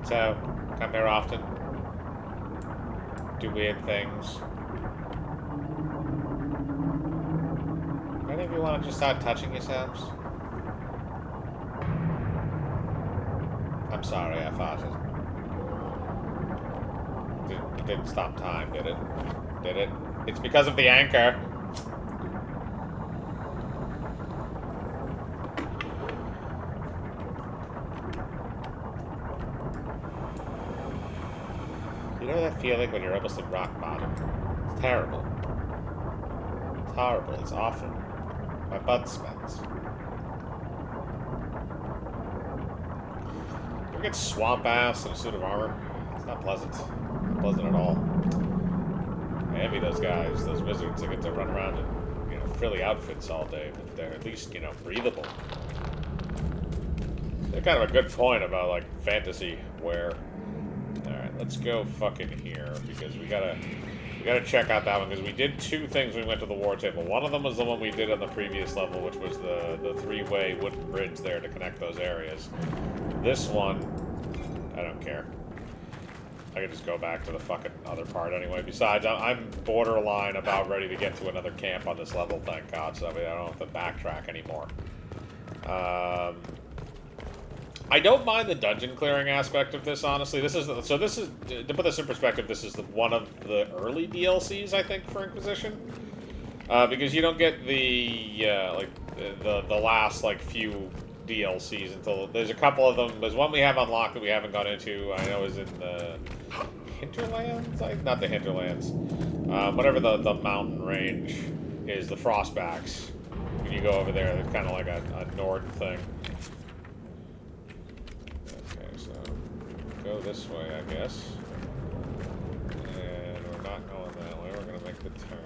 So, come here often. Do weird things. Any of you want to just start touching yourselves? I'm sorry, I farted. It didn't stop time, did it? Did it? It's because of the anchor. You know that feeling when you're almost at rock bottom? It's terrible. It's horrible. It's awful. My butt smells. You ever get swamp ass in a suit of armor? It's not pleasant. Not pleasant at all. I envy those guys, those wizards that get to run around in, you know, frilly outfits all day, but they're at least, you know, breathable. They're kind of a good point about, like, fantasy wear. Alright, let's go fucking here, because we gotta check out that one, because we did two things when we went to the war table. One of them was the one we did on the previous level, which was the three-way wooden bridge there to connect those areas. This one, I don't care. I can just go back to the fucking other part anyway. Besides, I'm borderline about ready to get to another camp on this level, thank God, so I don't have to backtrack anymore. I don't mind the dungeon clearing aspect of this, honestly. This is to put this in perspective, this is one of the early DLCs, I think, for Inquisition. Because you don't get the last, like, few DLCs until... There's a couple of them. There's one we have unlocked that we haven't gone into. I know is in the Hinterlands? Not the Hinterlands. Whatever the mountain range is, the Frostbacks. When you go over there, it's kind of like a Nord thing. Okay, so... Go this way, I guess. And we're not going that way. We're going to make the turn.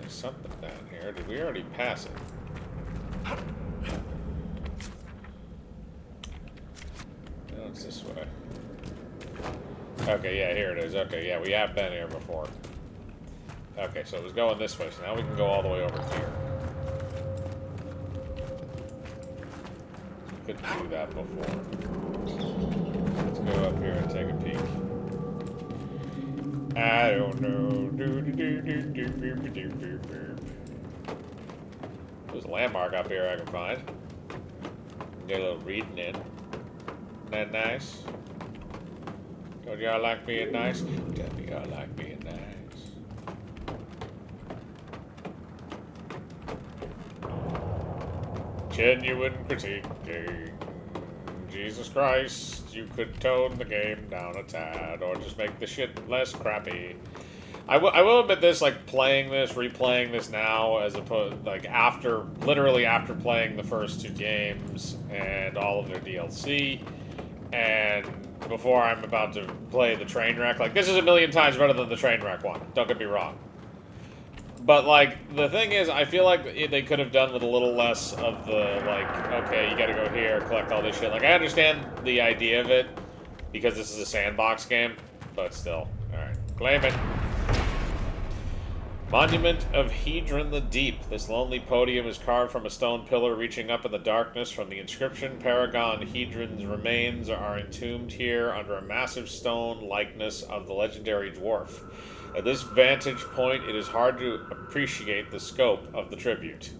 There's something down here. Did we already pass it? No, it's this way. Okay, yeah, here it is. Okay, yeah, we have been here before. Okay, so it was going this way, so now we can go all the way over here. Couldn't do that before. Let's go up here and take a peek. I don't know. There's a landmark up here I can find. Get a little reading in. Isn't that nice? Don't y'all like being nice? Tell me y'all like being nice. Genuine critiquing. Jesus Christ, you could tone the game down a tad, or just make the shit less crappy. I will admit this, like, replaying this now, as opposed, like, literally after playing the first two games, and all of their DLC, and before I'm about to play the Trainwreck, like, this is a million times better than the Trainwreck one, don't get me wrong. But, like, the thing is, I feel like they could have done with a little less of the, like, okay, you gotta go here, collect all this shit. Like, I understand the idea of it, because this is a sandbox game, but still. Alright, claim it. Monument of Hedron the Deep. This lonely podium is carved from a stone pillar reaching up in the darkness. From the inscription, Paragon Hedron's remains are entombed here under a massive stone likeness of the legendary dwarf. At this vantage point, it is hard to appreciate the scope of the tribute.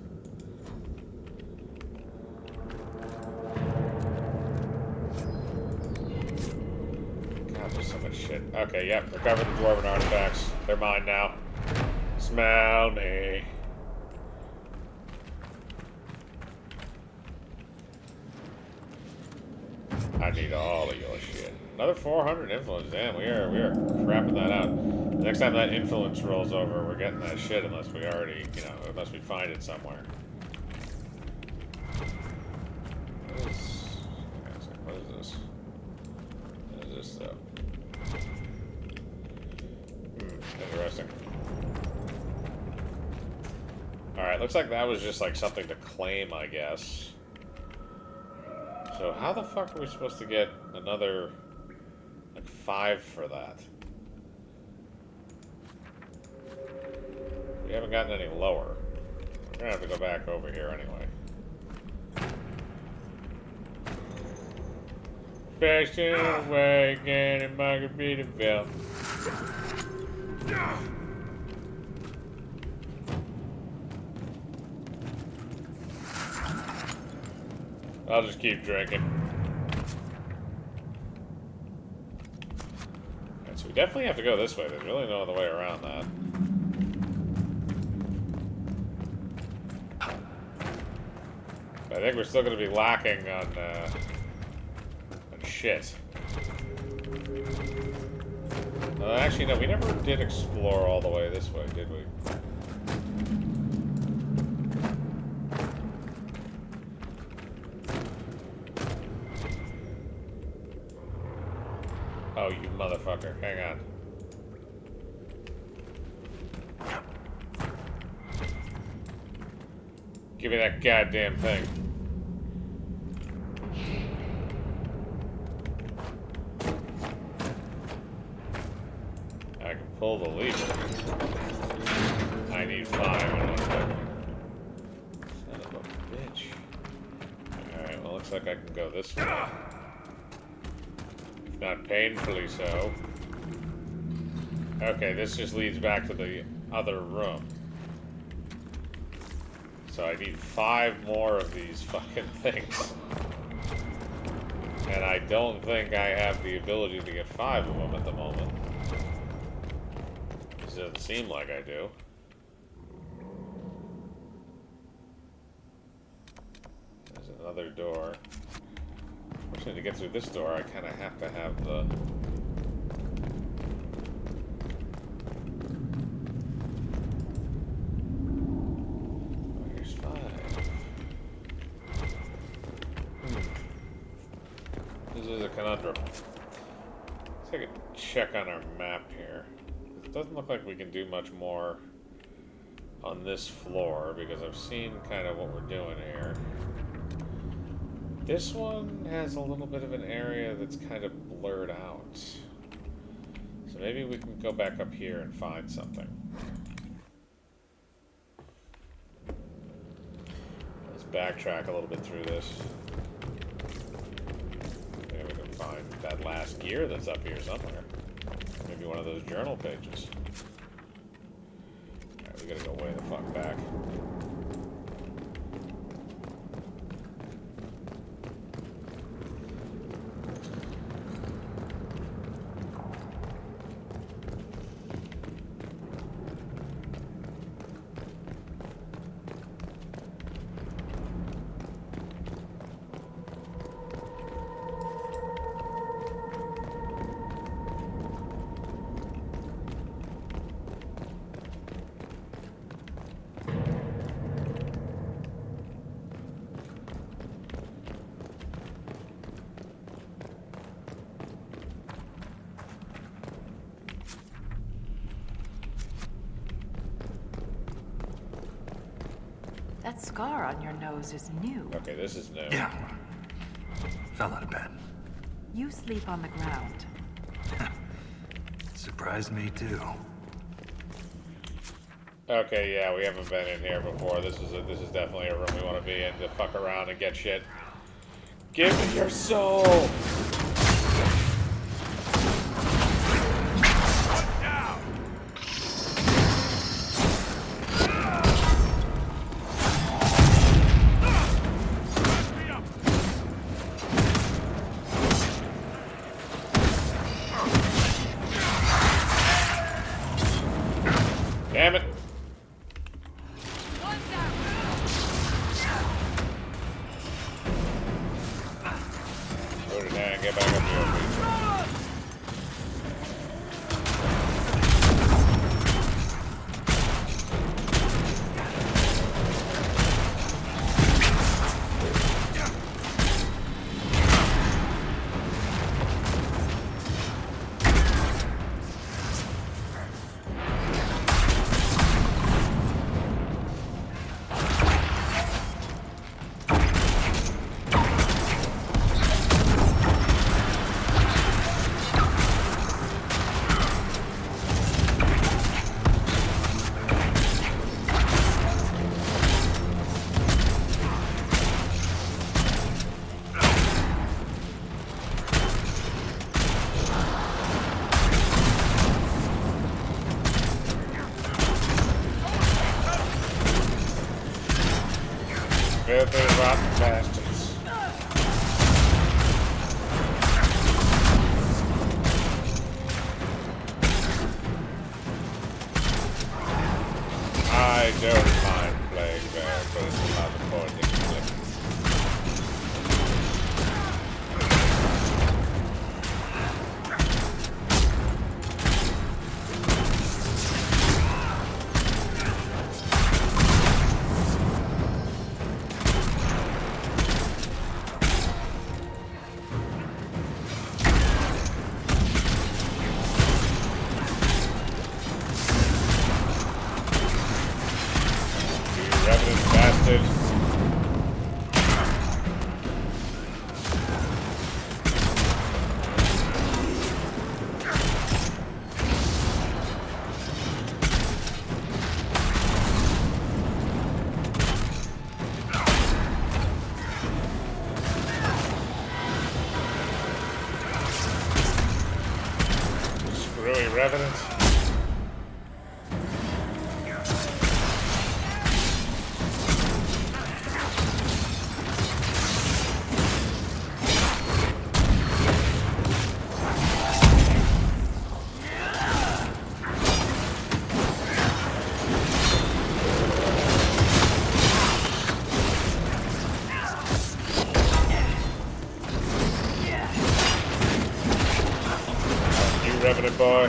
God, there's so much shit. Okay, yep. Recover the dwarven artifacts. They're mine now. Smell me. I need all of your shit. Another 400 influence. Damn, we are crapping that out. The next time that influence rolls over, we're getting that shit unless we already, you know, unless we find it somewhere. What is this? What is this stuff? Interesting. Alright, looks like that was just like something to claim, I guess. So how the fuck are we supposed to get another, like, 5 for that? We haven't gotten any lower. We're gonna have to go back over here anyway. Passion away again in Margaritaville. I'll just keep drinking. Alright, so we definitely have to go this way. There's really no other way around that. But I think we're still going to be lacking on shit. Actually, no, we never did explore all the way this way, did we? Oh, you motherfucker. Hang on. Give me that goddamn thing. I can pull the lever. I need 5 in 1 second. Son of a bitch. Alright, well, looks like I can go this way. Not painfully so. Okay, this just leads back to the other room. So I need 5 more of these fucking things. And I don't think I have the ability to get 5 of them at the moment. It doesn't seem like I do. There's another door. Fortunately, to get through this door, I kind of have to have the... Oh, here's 5. This is a conundrum. Let's take a check on our map here. It doesn't look like we can do much more on this floor, because I've seen kind of what we're doing here. This one has a little bit of an area that's kind of blurred out. So maybe we can go back up here and find something. Let's backtrack a little bit through this. Maybe we can find that last gear that's up here somewhere. Maybe one of those journal pages. Alright, we gotta go way the fuck back. That scar on your nose is new. Okay, this is new. Yeah. Fell out of bed. You sleep on the ground. Surprised me too. Okay, yeah, we haven't been in here before. This is definitely a room we want to be in to fuck around and get shit. Give me your soul! Damn it. Go to down, get back up here, please. Filthy rotten bastards. I don't mind playing there, but it's not the point exactly. Revenant bastard. Screwy Revenant. Revenant boy.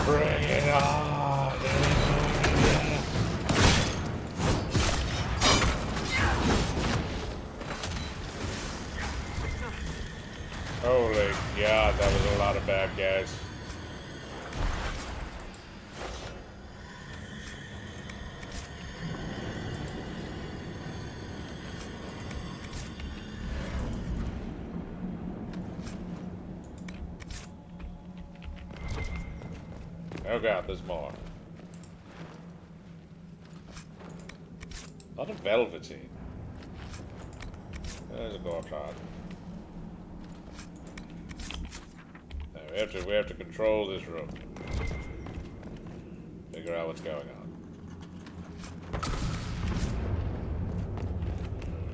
Bring it on. Holy God, that was a lot of bad guys. Oh God, there's more. A lot of velveteen. There's a gore card. Now, we have to control this room. Figure out what's going on.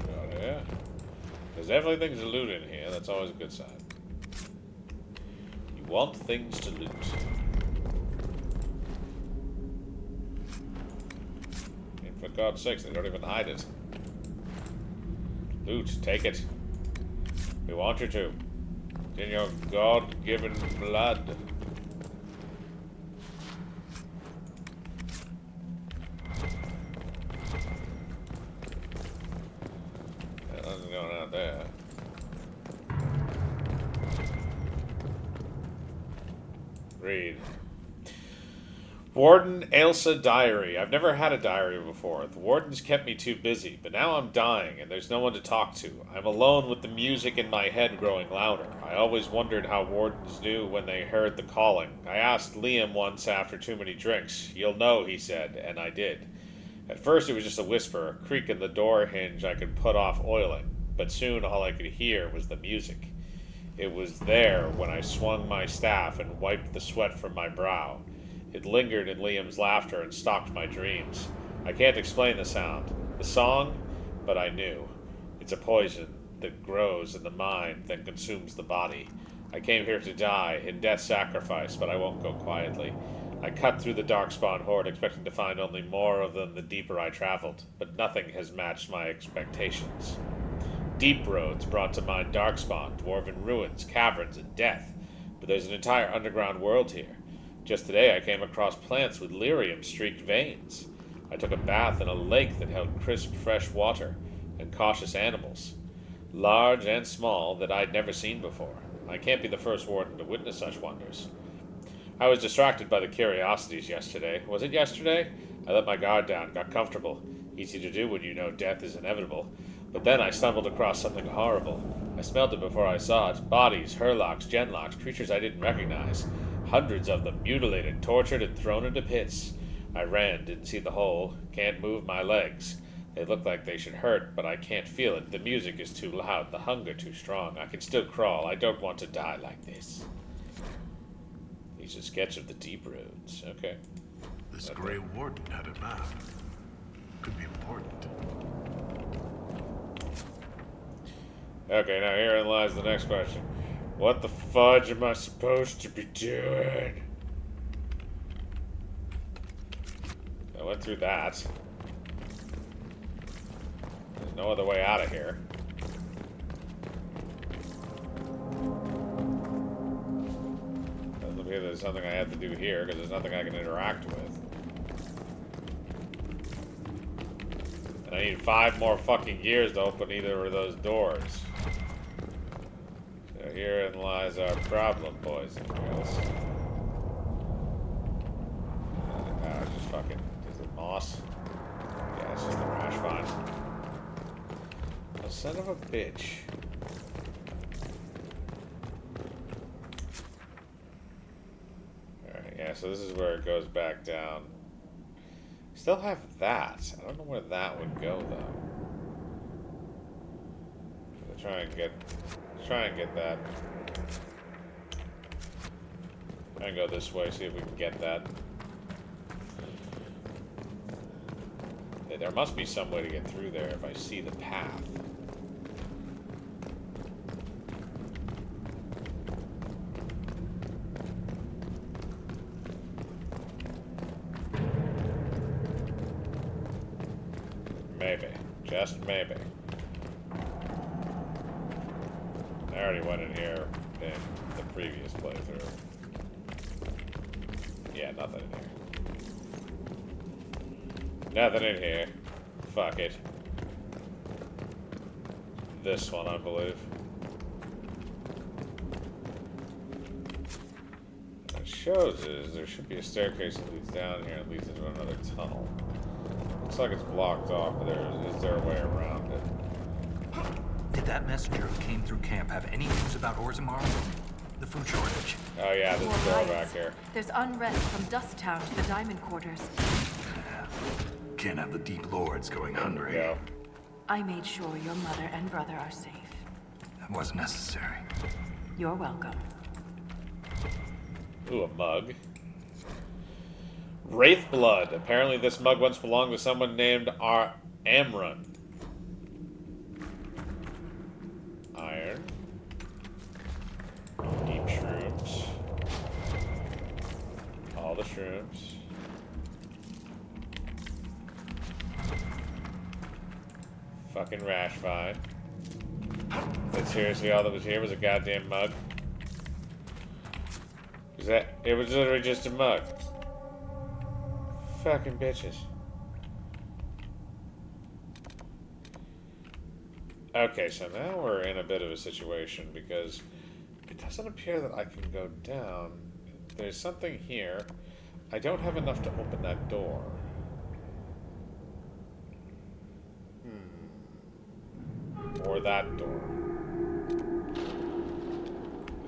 Got here. There's definitely things to loot in here. That's always a good sign. You want things to loot. For God's sakes, they don't even hide it. Loot, take it. We want you to. It's in your God-given blood. Yeah, nothing's going on there. Read. Warden Ailsa Diary. I've never had a diary before. The wardens kept me too busy, but now I'm dying and there's no one to talk to. I'm alone with the music in my head growing louder. I always wondered how wardens knew when they heard the calling. I asked Liam once after too many drinks. You'll know, he said, and I did. At first it was just a whisper, a creak in the door hinge I could put off oiling, but soon all I could hear was the music. It was there when I swung my staff and wiped the sweat from my brow. It lingered in Liam's laughter and stalked my dreams. I can't explain the sound, the song, but I knew. It's a poison that grows in the mind, then consumes the body. I came here to die, in death's sacrifice, but I won't go quietly. I cut through the Darkspawn horde, expecting to find only more of them the deeper I traveled, but nothing has matched my expectations. Deep roads brought to mind Darkspawn, dwarven ruins, caverns, and death, but there's an entire underground world here. Just today I came across plants with lyrium-streaked veins. I took a bath in a lake that held crisp, fresh water and cautious animals, large and small, that I'd never seen before. I can't be the first warden to witness such wonders. I was distracted by the curiosities yesterday. Was it yesterday? I let my guard down, got comfortable. Easy to do when you know death is inevitable. But then I stumbled across something horrible. I smelled it before I saw it. Bodies, Herlocks, Genlocks, creatures I didn't recognize. Hundreds of them, mutilated, tortured, and thrown into pits. I ran, didn't see the hole, can't move my legs. They look like they should hurt, but I can't feel it. The music is too loud, the hunger too strong. I can still crawl. I don't want to die like this. He's a sketch of the deep roads. Okay. This Grey Warden had a map. Could be important. Okay, now herein lies the next question. What the fudge am I supposed to be doing? I went through that. There's no other way out of here. Doesn't appear there's something I have to do here because there's nothing I can interact with. And I need 5 more fucking years to open either of those doors. So herein lies our problem, boys and girls. Just fucking... Is it moss? Yeah, it's just the rash vine. Oh, son of a bitch. Alright, yeah, so this is where it goes back down. Still have that. I don't know where that would go, though. I'll try and get that. Try and go this way, see if we can get that. Yeah, there must be some way to get through there if I see the path. Maybe. Just maybe. I already went in here in the previous playthrough. Yeah, nothing in here. Nothing in here. Fuck it. This one, I believe. What it shows is there should be a staircase that leads down here and leads into another tunnel. Looks like it's blocked off, but is there a way around it? Did that messenger who came through camp have any news about Orzammar? The food shortage? Oh yeah, there's a door back here. There's unrest from Dust Town to the Diamond Quarters. Yeah. Can't have the Deep Lords going hungry. Go. I made sure your mother and brother are safe. That wasn't necessary. You're welcome. Ooh, a mug. Wraith blood. Apparently this mug once belonged to someone named Amrun. Iron. Deep shrooms. All the shrooms. Fucking rash vine. But seriously, all that was here was a goddamn mug. It was literally just a mug. Fucking bitches. Okay, so now we're in a bit of a situation because it doesn't appear that I can go down. There's something here. I don't have enough to open that door. Or that door.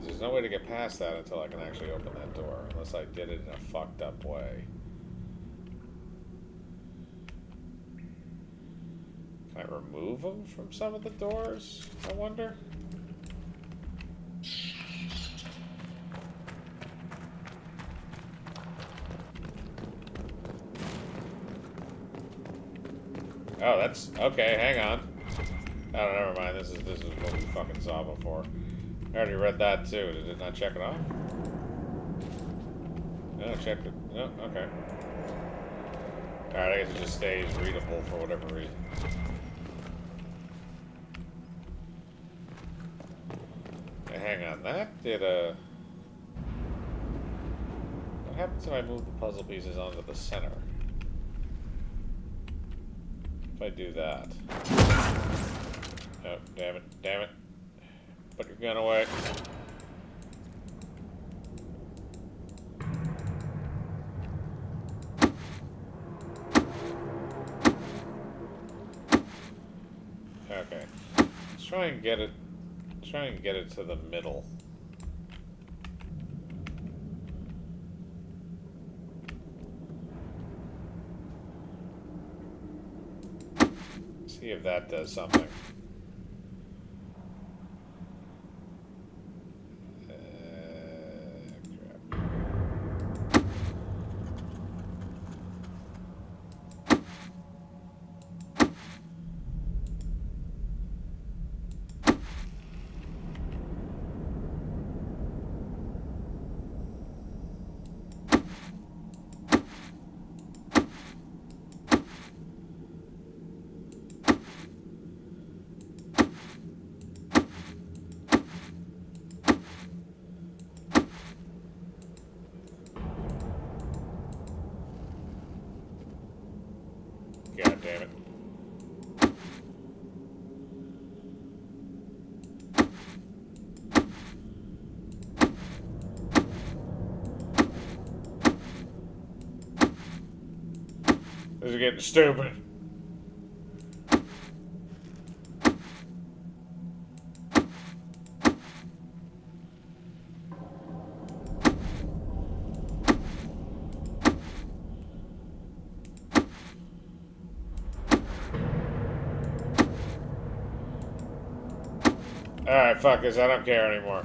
There's no way to get past that until I can actually open that door, unless I did it in a fucked up way. Can I remove them from some of the doors, I wonder? Oh, that's okay. Hang on. Oh, never mind. This is what we fucking saw before. I already read that too. Did it not check it off? No, check it. No, okay. Alright, I guess it just stays readable for whatever reason. Hey, hang on, that did what happens if I move the puzzle pieces onto the center? If I do that. Oh, damn it, damn it. Put your gun away. Okay. Let's try and get it to the middle. See if that does something. Crap. God damn it. This is getting stupid. Alright, fuck this. I don't care anymore.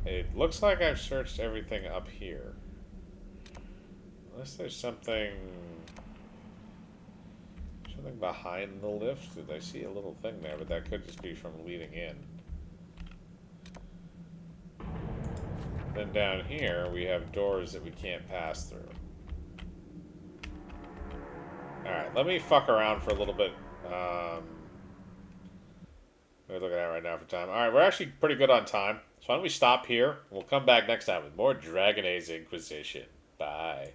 It looks like I've searched everything up here. Unless there's something behind the lift. Did I see a little thing there? But that could just be from leading in. Then down here, we have doors that we can't pass through. Alright, let me fuck around for a little bit. We're looking at it right now for time. Alright, we're actually pretty good on time. So why don't we stop here? We'll come back next time with more Dragon Age Inquisition. Bye.